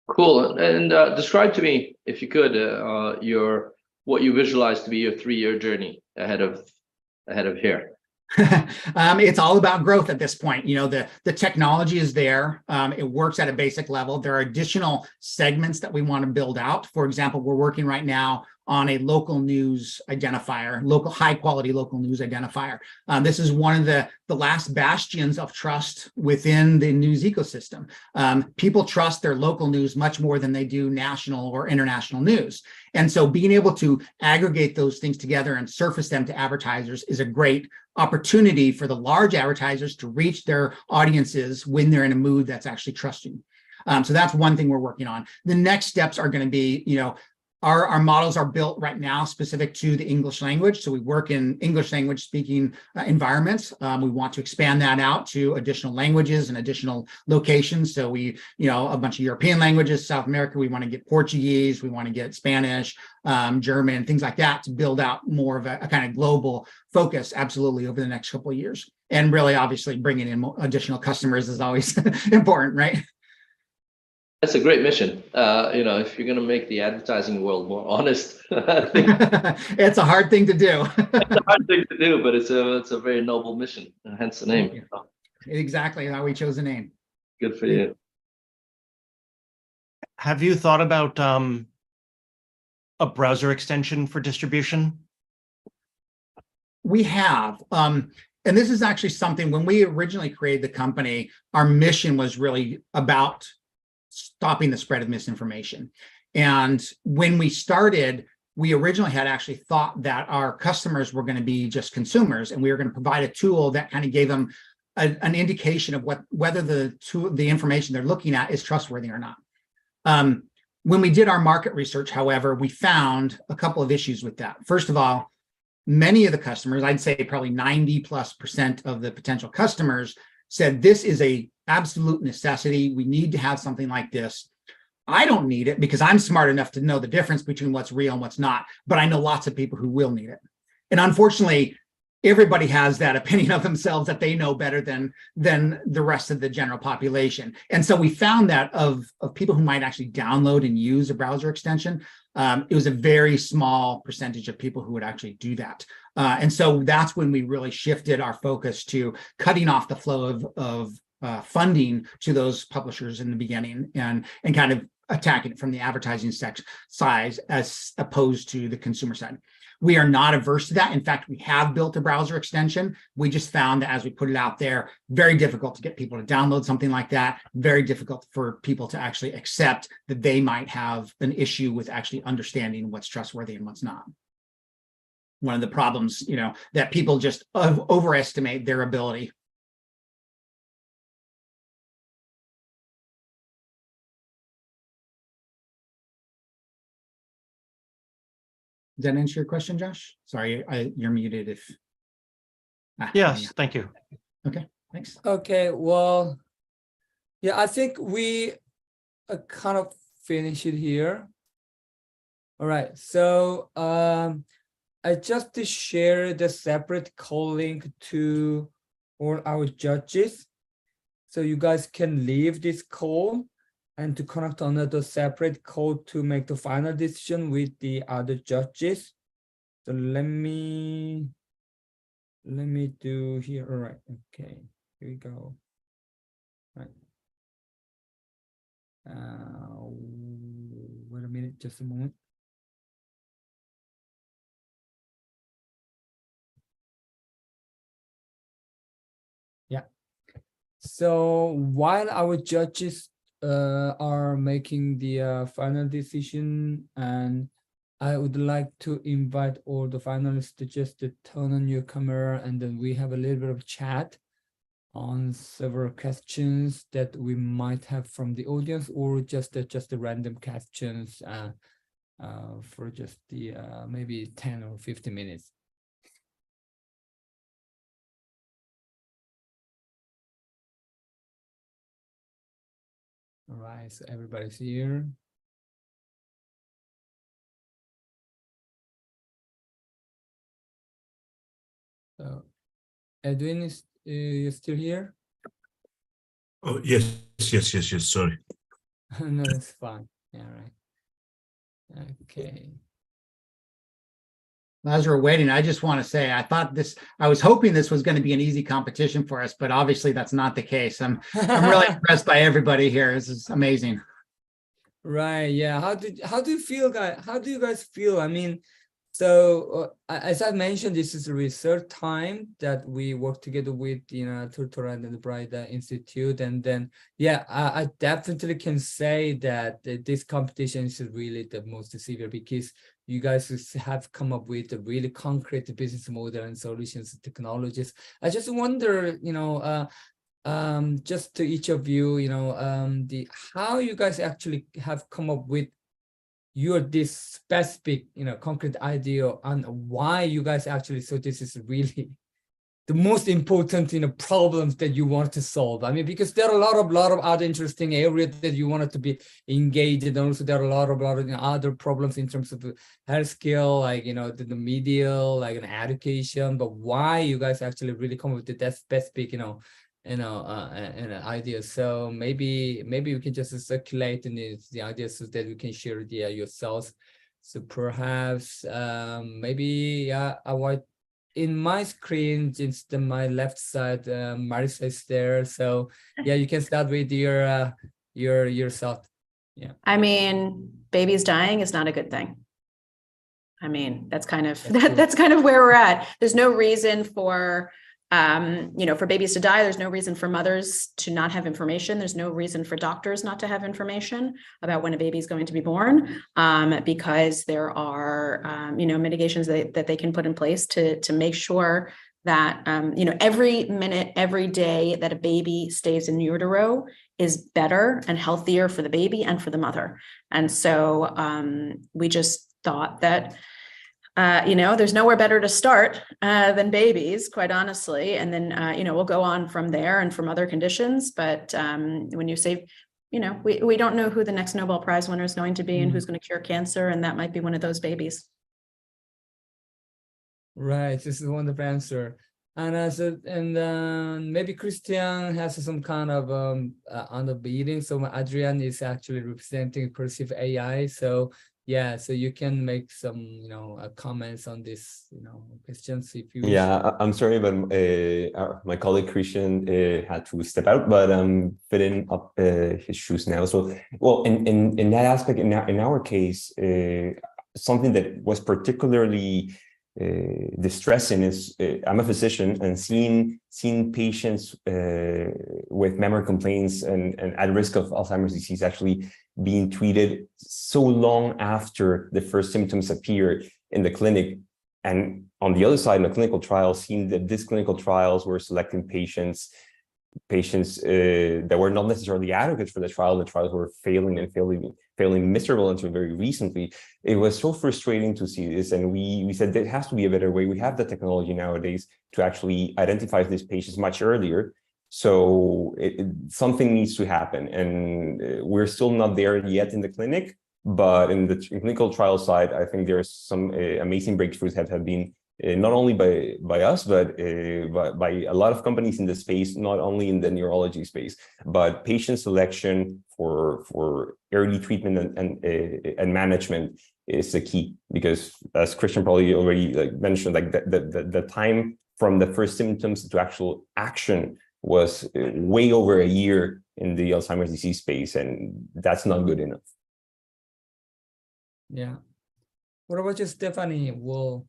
Cool. And describe to me, if you could, what you visualize to be your 3-year journey ahead of here. It's all about growth at this point. The technology is there. It works at a basic level. There are additional segments that we want to build out. For example, we're working right now on a local news identifier, high quality local news identifier. This is one of the last bastions of trust within the news ecosystem. People trust their local news much more than they do national or international news. And so being able to aggregate those things together and surface them to advertisers is a great opportunity for the large advertisers to reach their audiences when they're in a mood that's actually trusting. So that's one thing we're working on. The next steps are going to be, our models are built right now specific to the English language. So we work in English language speaking environments. We want to expand that out to additional languages and additional locations. So we, a bunch of European languages, South America, we want to get Portuguese, we want to get Spanish, German, things like that to build out more of a kind of global focus, absolutely, over the next couple of years. And really, obviously, bringing in additional customers is always important, right? That's a great mission. If you're going to make the advertising world more honest, I think it's a hard thing to do. It's a hard thing to do, but it's a very noble mission, hence the name. Exactly how we chose the name. Good for you. Have you thought about a browser extension for distribution? We have. And this is actually something, when we originally created the company, our mission was really about stopping the spread of misinformation. And when we started, we originally had actually thought that our customers were going to be just consumers, and we were going to provide a tool that kind of gave them an indication of whether the information they're looking at is trustworthy or not. When we did our market research, however, we found a couple of issues with that. First of all, many of the customers, I'd say probably 90+% of the potential customers, said this is a absolute necessity. We need to have something like this. I don't need it because I'm smart enough to know the difference between what's real and what's not, but I know lots of people who will need it. And unfortunately, everybody has that opinion of themselves that they know better than the rest of the general population. And so we found that of people who might actually download and use a browser extension, it was a very small percentage of people who would actually do that. And so that's when we really shifted our focus to cutting off the flow of funding to those publishers in the beginning and kind of attacking it from the advertising side as opposed to the consumer side. We are not averse to that. In fact, we have built a browser extension. We just found that as we put it out there, very difficult to get people to download something like that, very difficult for people to actually accept that they might have an issue with actually understanding what's trustworthy and what's not. One of the problems, that people just overestimate their ability. Does that answer your question, Josh? Sorry, you're muted if... Yes, thank you. Okay, thanks. Okay, well, yeah, I think we kind of finish it here. All right, so I just shared the separate call link to all our judges. So you guys can leave this call and to connect another separate call to make the final decision with the other judges. So let me do here. All right, okay, here we go. All right. Wait a minute, just a moment. Yeah. So while our judges are making the final decision, and I would like to invite all the finalists to just turn on your camera, and then we have a little bit of chat on several questions that we might have from the audience, or just the random questions for just the maybe 10 or 15 minutes. All right, so everybody's here. So Edwin, is you still here? Oh, yes. Sorry. No, that's fine. Yeah, right. Okay. As we're waiting, I just want to say, I was hoping this was going to be an easy competition for us, but obviously that's not the case. I'm really impressed by everybody here. This is amazing. Right. Yeah. How do you feel, guys? How do you guys feel? I mean, so as I mentioned, this is the third time that we work together with Tortora Brayda Institute, and then yeah, I definitely can say that this competition is really the most severe, because you guys have come up with a really concrete business model and solutions and technologies. I just wonder, just to each of you, how you guys actually have come up with this specific, concrete idea on why you guys actually thought this is really the most important, problems that you want to solve. I mean, because there are a lot of other interesting areas that you wanted to be engaged in. And also there are a lot of other problems in terms of health skill, like, the media, like an education, but why you guys actually really come up with that specific, an idea. So maybe we can just circulate the ideas so that we can share the yourselves. So perhaps maybe I want in my screen, just my left side, Marisa is there. So yeah, you can start with your thought. Yeah. I mean, babies dying is not a good thing. I mean, that's kind of where we're at. There's no reason for for babies to die. There's no reason for mothers to not have information. There's no reason for doctors not to have information about when a baby is going to be born, because there are, mitigations that they can put in place to make sure that, every minute, every day that a baby stays in utero is better and healthier for the baby and for the mother. And so we just thought that there's nowhere better to start than babies, quite honestly. And then, we'll go on from there and from other conditions. But when you say, we don't know who the next Nobel Prize winner is going to be and who's going to cure cancer. And that might be one of those babies. Right. This is a wonderful answer. And maybe Christian has some kind of on the meeting. So Adrian is actually representing Perceive AI. So yeah, so you can make some, comments on this, questions if you wish. Yeah, I'm sorry, but my colleague Christian had to step out, but I'm fitting up his shoes now. So, well, in that aspect, in our case, something that was particularly distressing is I'm a physician, and seeing patients with memory complaints and at risk of Alzheimer's disease actually being treated so long after the first symptoms appear in the clinic. And on the other side, in the clinical trials, seeing that these clinical trials were selecting patients that were not necessarily advocates for the trials were failing miserable until very recently. It was so frustrating to see this, and we said there has to be a better way. We have the technology nowadays to actually identify these patients much earlier So something needs to happen, and we're still not there yet in the clinic. But in the clinical trial side, I think there's some amazing breakthroughs that have been not only by us, but by a lot of companies in the space, not only in the neurology space, but patient selection for early treatment and management is the key. Because as Christian probably already mentioned, like the time from the first symptoms to actual action was way over a year in the Alzheimer's disease space, and that's not good enough. Yeah. What about you, Stephanie? Well,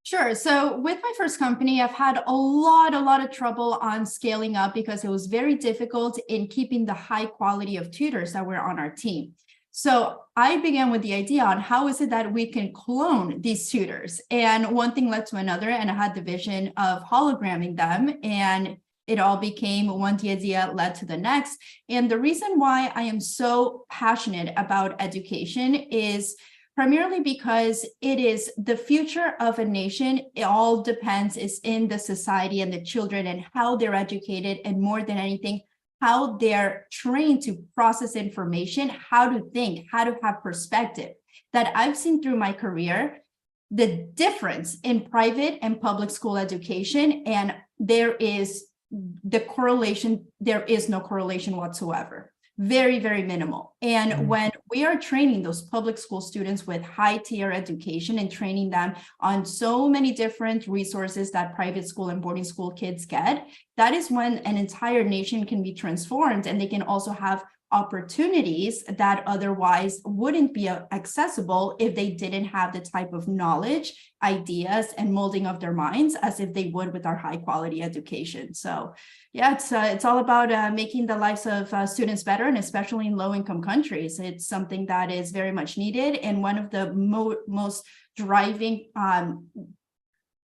sure. So with my first company, I've had a lot of trouble on scaling up because it was very difficult in keeping the high quality of tutors that were on our team. So I began with the idea on how is it that we can clone these tutors? And one thing led to another, and I had the vision of hologramming them, and it all became one idea led to the next. And the reason why I am so passionate about education is primarily because it is the future of a nation. It all depends is in the society and the children and how they're educated, and more than anything, how they're trained to process information, how to think, how to have perspective. That I've seen through my career, the difference in private and public school education, and there is no correlation whatsoever. Very, very minimal. And when we are training those public school students with high tier education and training them on so many different resources that private school and boarding school kids get, that is when an entire nation can be transformed, and they can also have opportunities that otherwise wouldn't be accessible if they didn't have the type of knowledge, ideas, and molding of their minds as if they would with our high quality education. So yeah, it's all about making the lives of students better, and especially in low income countries. It's something that is very much needed, and one of the most driving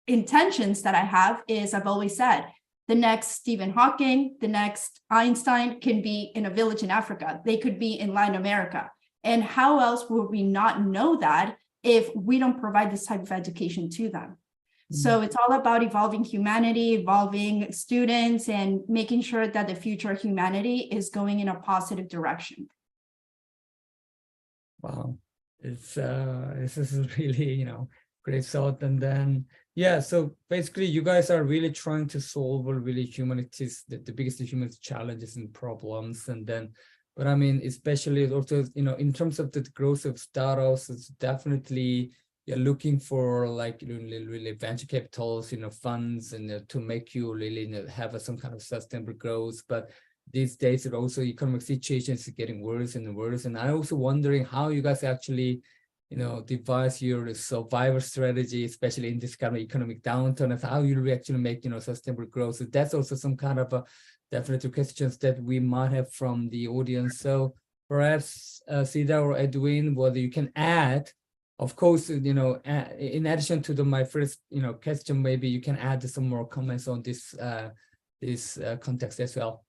intentions that I have is, I've always said, the next Stephen Hawking, the next Einstein can be in a village in Africa. They could be in Latin America. And how else would we not know that if we don't provide this type of education to them? So it's all about evolving humanity, evolving students, and making sure that the future of humanity is going in a positive direction. wow, this is really, great thought. And then, yeah, so basically you guys are really trying to solve really humanity's, the biggest human challenges and problems. And then, but I mean, especially also, in terms of the growth of startups, it's definitely, you're looking for really venture capitals, funds, and to make you really have some kind of sustainable growth. But these days, it also economic situation is getting worse and worse. And I'm also wondering how you guys actually, devise your survival strategy, especially in this kind of economic downturn, and how you actually make, sustainable growth. So that's also some kind of definite questions that we might have from the audience. So perhaps Sida or Edwin, whether you can add, of course, in addition to my first, question, maybe you can add some more comments on this context as well.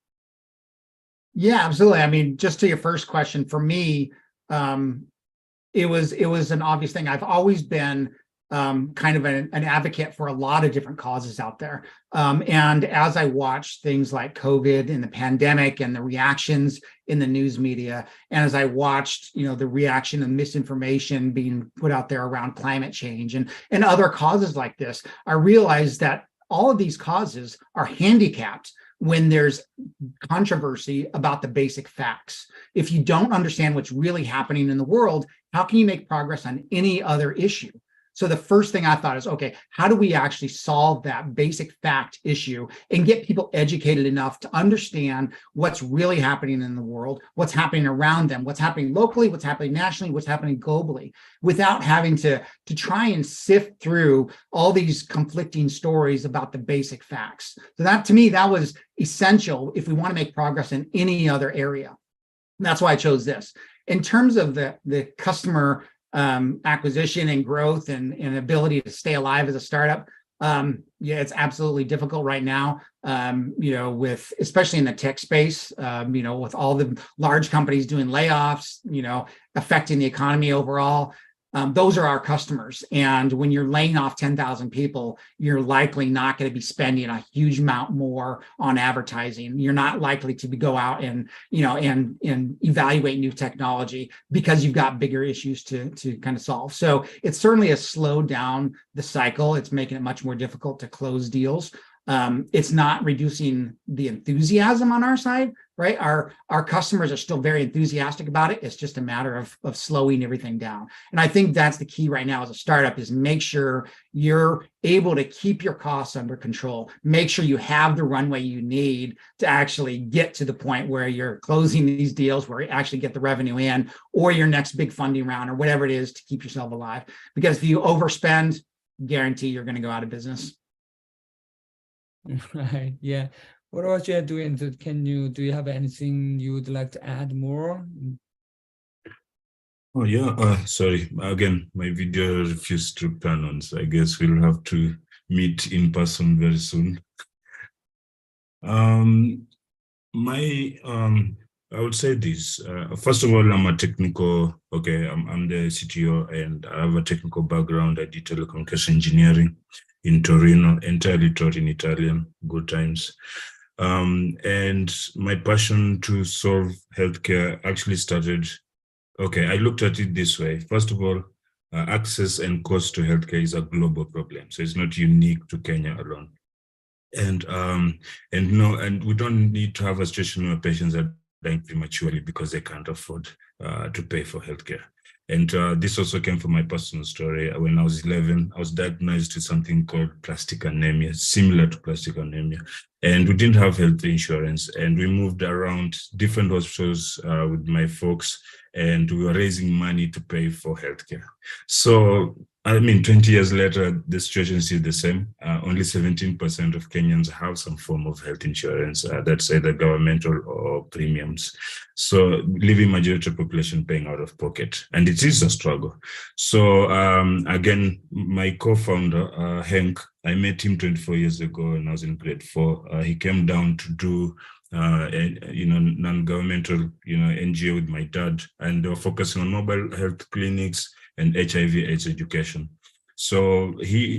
Yeah, absolutely. I mean, just to your first question, for me, it was an obvious thing. I've always been kind of an advocate for a lot of different causes out there. And as I watched things like COVID and the pandemic and the reactions in the news media, and as I watched, the reaction and misinformation being put out there around climate change and other causes like this, I realized that all of these causes are handicapped when there's controversy about the basic facts. If you don't understand what's really happening in the world, how can you make progress on any other issue? So the first thing I thought is, okay, how do we actually solve that basic fact issue and get people educated enough to understand what's really happening in the world, what's happening around them, what's happening locally, what's happening nationally, what's happening globally, without having to try and sift through all these conflicting stories about the basic facts. So that, to me, that was essential if we want to make progress in any other area. And that's why I chose this. In terms of the customer acquisition and growth and ability to stay alive as a startup, yeah, it's absolutely difficult right now, with, especially in the tech space, with all the large companies doing layoffs, affecting the economy overall. those are our customers. And when you're laying off 10,000 people, you're likely not going to be spending a huge amount more on advertising. You're not likely to go out and, and evaluate new technology because you've got bigger issues to kind of solve. So it certainly has slowed down the cycle. It's making it much more difficult to close deals. It's not reducing the enthusiasm on our side, right? Our customers are still very enthusiastic about it. It's just a matter of slowing everything down. And I think that's the key right now as a startup, is make sure you're able to keep your costs under control. Make sure you have the runway you need to actually get to the point where you're closing these deals, where you actually get the revenue in, or your next big funding round, or whatever it is, to keep yourself alive. Because if you overspend, guarantee you're going to go out of business. Right. Yeah. What about you doing? Do you have anything you would like to add more? Oh yeah. Sorry. Again, my video refused to turn on, so I guess we'll have to meet in person very soon. I would say this. First of all, I'm a technical. Okay, I'm the CTO, and I have a technical background. I did telecommunication engineering in Torino, entirely taught in Italian, good times. And my passion to solve healthcare actually started, okay, I looked at it this way. First of all, access and cost to healthcare is a global problem. So it's not unique to Kenya alone. And we don't need to have a situation where patients are dying prematurely because they can't afford to pay for healthcare. And this also came from my personal story. When I was 11, I was diagnosed with something called plastic anemia, similar to plastic anemia. And we didn't have health insurance. And we moved around different hospitals with my folks, and we were raising money to pay for healthcare. So, 20 years later, the situation is still the same. Only 17% of Kenyans have some form of health insurance, that's either governmental or premiums. So leaving majority of population paying out of pocket, and it is a struggle. So again, my co-founder, Henk, I met him 24 years ago when I was in grade 4. He came down to do non-governmental, NGO with my dad, and they were focusing on mobile health clinics and HIV/AIDS education. So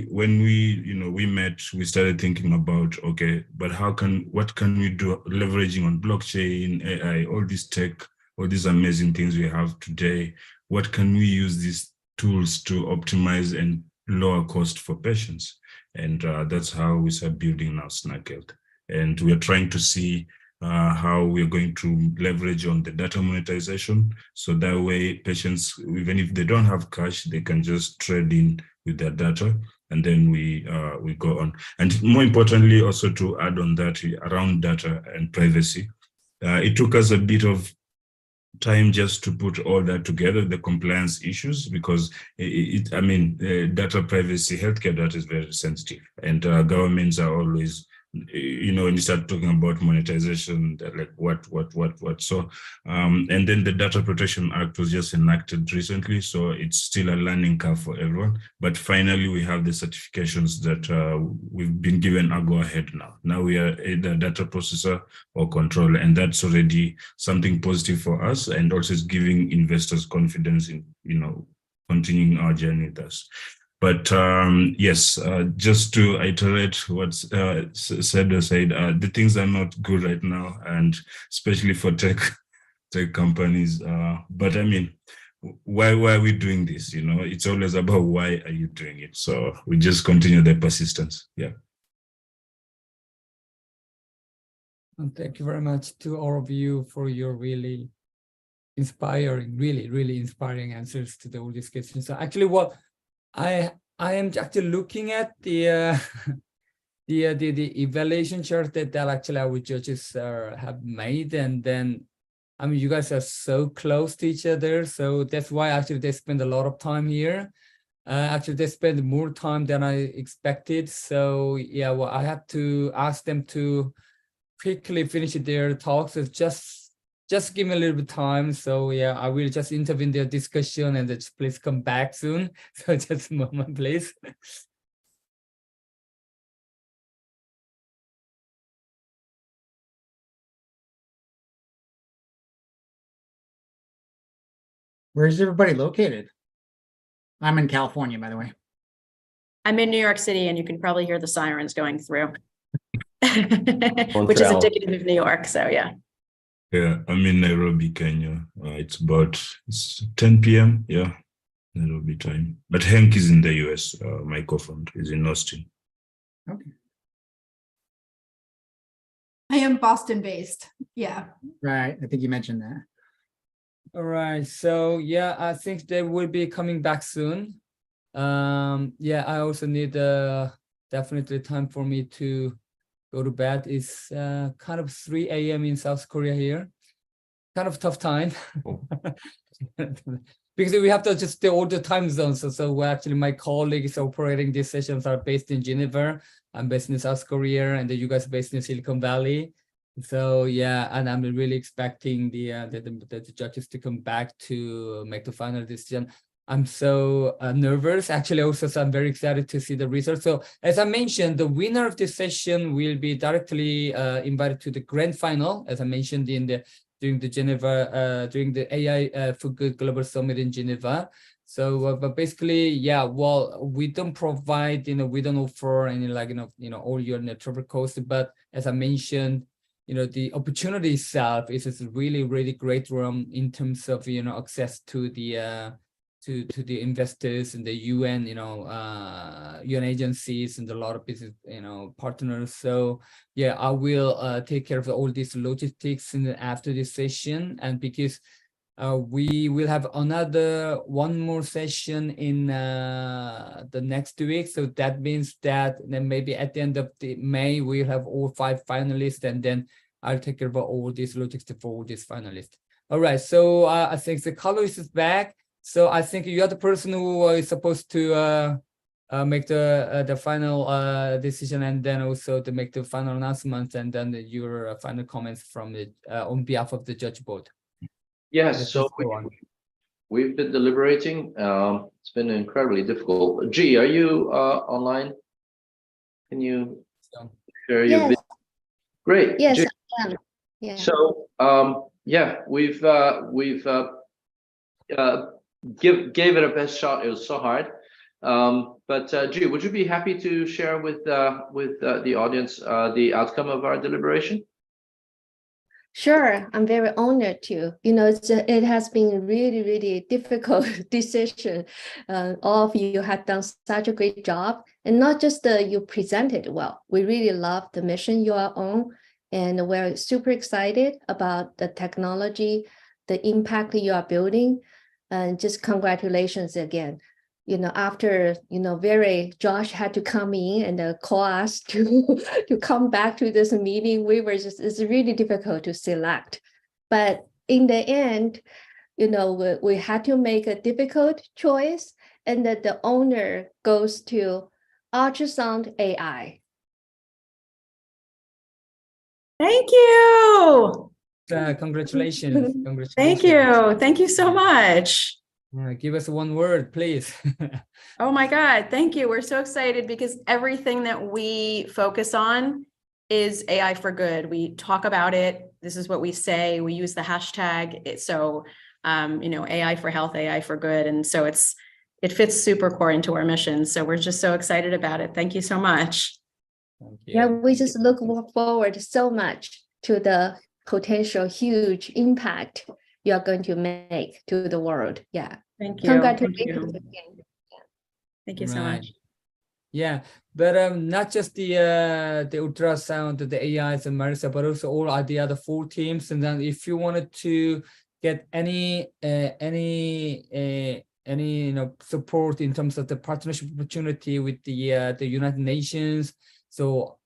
when we met, we started thinking about, okay, but what can we do, leveraging on blockchain, AI, all this tech, all these amazing things we have today? What can we use these tools to optimize and lower cost for patients? And that's how we start building now Snack Health. And we're trying to see how we're going to leverage on the data monetization. So that way patients, even if they don't have cash, they can just trade in with their data, and then we go on. And more importantly, also to add on that, around data and privacy, it took us a bit of time just to put all that together, the compliance issues, because data privacy, healthcare data is very sensitive, and governments are always, when you start talking about monetization, they're like, what? So, and then the Data Protection Act was just enacted recently, so it's still a learning curve for everyone. But finally, we have the certifications that we've been given a go-ahead now. Now we are either data processor or controller, and that's already something positive for us, and also is giving investors confidence in, continuing our journey with us. But yes, just to iterate what's said aside, the things are not good right now, and especially for tech companies. But why are we doing this? It's always about why are you doing it? So we just continue the persistence. Yeah. And thank you very much to all of you for your really inspiring, really inspiring answers to all these questions. So actually, what I am actually looking at the evaluation chart that actually our judges have made, and then you guys are so close to each other, so that's why actually they spend a lot of time here. Actually, they spend more time than I expected. So yeah, well, I have to ask them to quickly finish their talks. So just give me a little bit of time. So yeah, I will just intervene their discussion, and just please come back soon. So just a moment, please. Where's everybody located? I'm in California, by the way. I'm in New York City, and you can probably hear the sirens going through, which is Montreal. indicative of New York. So yeah. Yeah, I'm in Nairobi, Kenya. It's 10 p.m. Yeah, Nairobi time. But Hank is in the US. My co-founder is in Austin. Okay. I am Boston based. Yeah. Right. I think you mentioned that. All right. So yeah, I think they will be coming back soon. Yeah, I also need definitely time for me to go to bed. It's kind of 3 a.m. in South Korea here. Kind of tough time. Because we have to adjust all the time zones. So actually my colleagues operating these sessions are based in Geneva. I'm based in South Korea, and you guys are based in Silicon Valley. So yeah, and I'm really expecting the judges to come back to make the final decision. I'm so nervous, actually, also, so I'm very excited to see the results. So as I mentioned, the winner of this session will be directly invited to the grand final, as I mentioned during the AI for Good Global Summit in Geneva. So, but basically, yeah, well, we don't provide, we don't offer any all your network costs, but as I mentioned, the opportunity itself is a really, really great room in terms of, access to the to the investors and the UN, UN agencies and a lot of business, partners. So yeah, I will take care of all these logistics after this session, and because we will have one more session in the next week. So that means that then maybe at the end of May, we'll have all 5 finalists, and then I'll take care of all these logistics for all these finalists. All right, so I think the Carlos is back. So I think you are the person who is supposed to make the final decision, and then also to make the final announcement, and then your final comments from the on behalf of the judge board. Yes, so we've been deliberating. It's been incredibly difficult. G, are you online? Can you share your video? Great. Yes, G. I am. Yeah. So yeah, we've gave it a best shot. It was so hard. But G, would you be happy to share with the audience the outcome of our deliberation? Sure, I'm very honored to. It has been a really, really difficult decision. All of you have done such a great job, and not just you presented well. We really love the mission you are on, and we're super excited about the technology, the impact you are building, and just congratulations again. After Josh had to come in and call us to come back to this meeting. It's really difficult to select, but in the end, we had to make a difficult choice, and that the honor goes to Ultrasound AI. Thank you. Congratulations. Congratulations. Thank you so much. Give us one word, please. Oh my God, thank you. We're so excited because everything that we focus on is AI for good. We talk about it. This is what we say. We use the hashtag. So, AI for health, AI for good. And so it fits super core into our mission. So we're just so excited about it. Thank you so much. Thank you. Yeah, we just look forward so much to the potential huge impact you are going to make to the world. Yeah. Thank you. Congratulations again. Thank you so much. Yeah, but not just the ultrasound, the AIs and Marisa, but also all the other 4 teams. And then if you wanted to get any support in terms of the partnership opportunity with the United Nations, so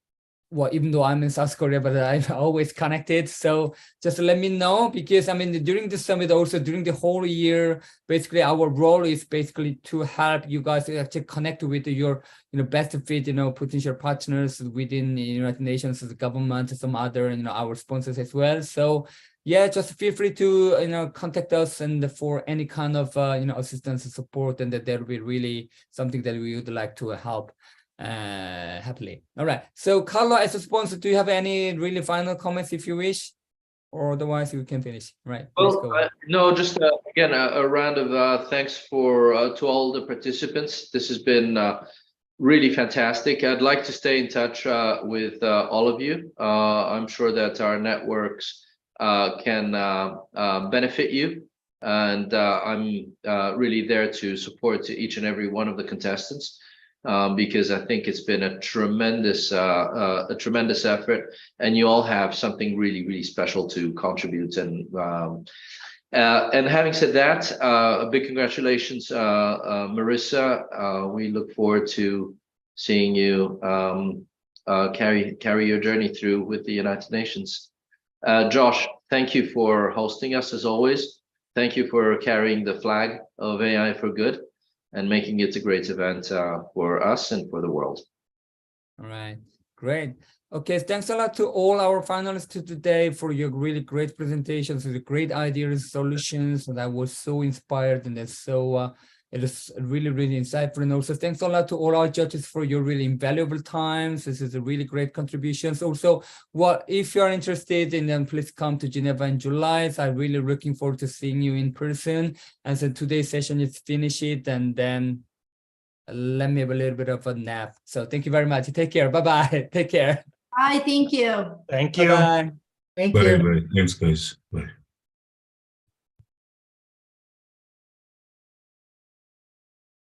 even though I'm in South Korea, but I'm always connected. So just let me know, because during the summit, also during the whole year, basically our role is basically to help you guys to actually connect with your, best fit, potential partners within the United Nations, the government, some other, our sponsors as well. So yeah, just feel free to, contact us and for any kind of, assistance and support, and that will be really something that we would like to help. Happily. All right. So Carlo, as a sponsor, do you have any really final comments if you wish? or otherwise you can finish. Right. Please go Well, on. no, just again, a round of thanks to all the participants. This has been really fantastic. I'd like to stay in touch with all of you. I'm sure that our networks can benefit you. And I'm really there to support each and every one of the contestants because I think it's been a tremendous effort, and you all have something really, really special to contribute. And having said that, a big congratulations, Marissa. We look forward to seeing you carry your journey through with the United Nations. Josh, thank you for hosting us as always. Thank you for carrying the flag of AI for Good and making it a great event for us and for the world. All right, great. Okay, thanks a lot to all our finalists today for your really great presentations, the great ideas, solutions, and I was so inspired, and it's so it is really, really insightful. And also thanks a lot to all our judges for your really invaluable times. This is a really great contributions. Also, if you're interested in them, please come to Geneva in July. So I'm really looking forward to seeing you in person. And so today's session is finished, and then let me have a little bit of a nap. So thank you very much. Take care. Bye-bye. Take care. Bye. Thank you. Thank you. Bye-bye. Thank Bye, you. bye. Thanks, guys. Bye.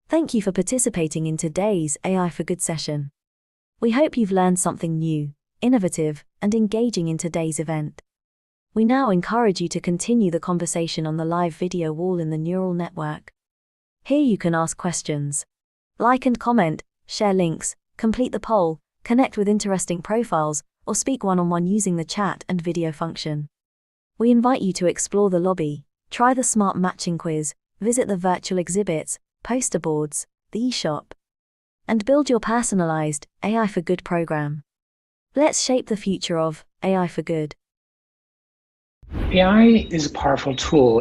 Thank you for participating in today's AI for Good session. We hope you've learned something new, innovative, and engaging in today's event. We now encourage you to continue the conversation on the live video wall in the neural network. Here you can ask questions, like and comment, share links, complete the poll, connect with interesting profiles, or speak one-on-one using the chat and video function. We invite you to explore the lobby, try the smart matching quiz, visit the virtual exhibits, poster boards, the eShop, and build your personalized AI for Good program. Let's shape the future of AI for Good. AI is a powerful tool.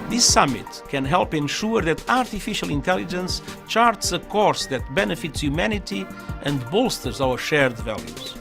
This summit can help ensure that artificial intelligence charts a course that benefits humanity and bolsters our shared values.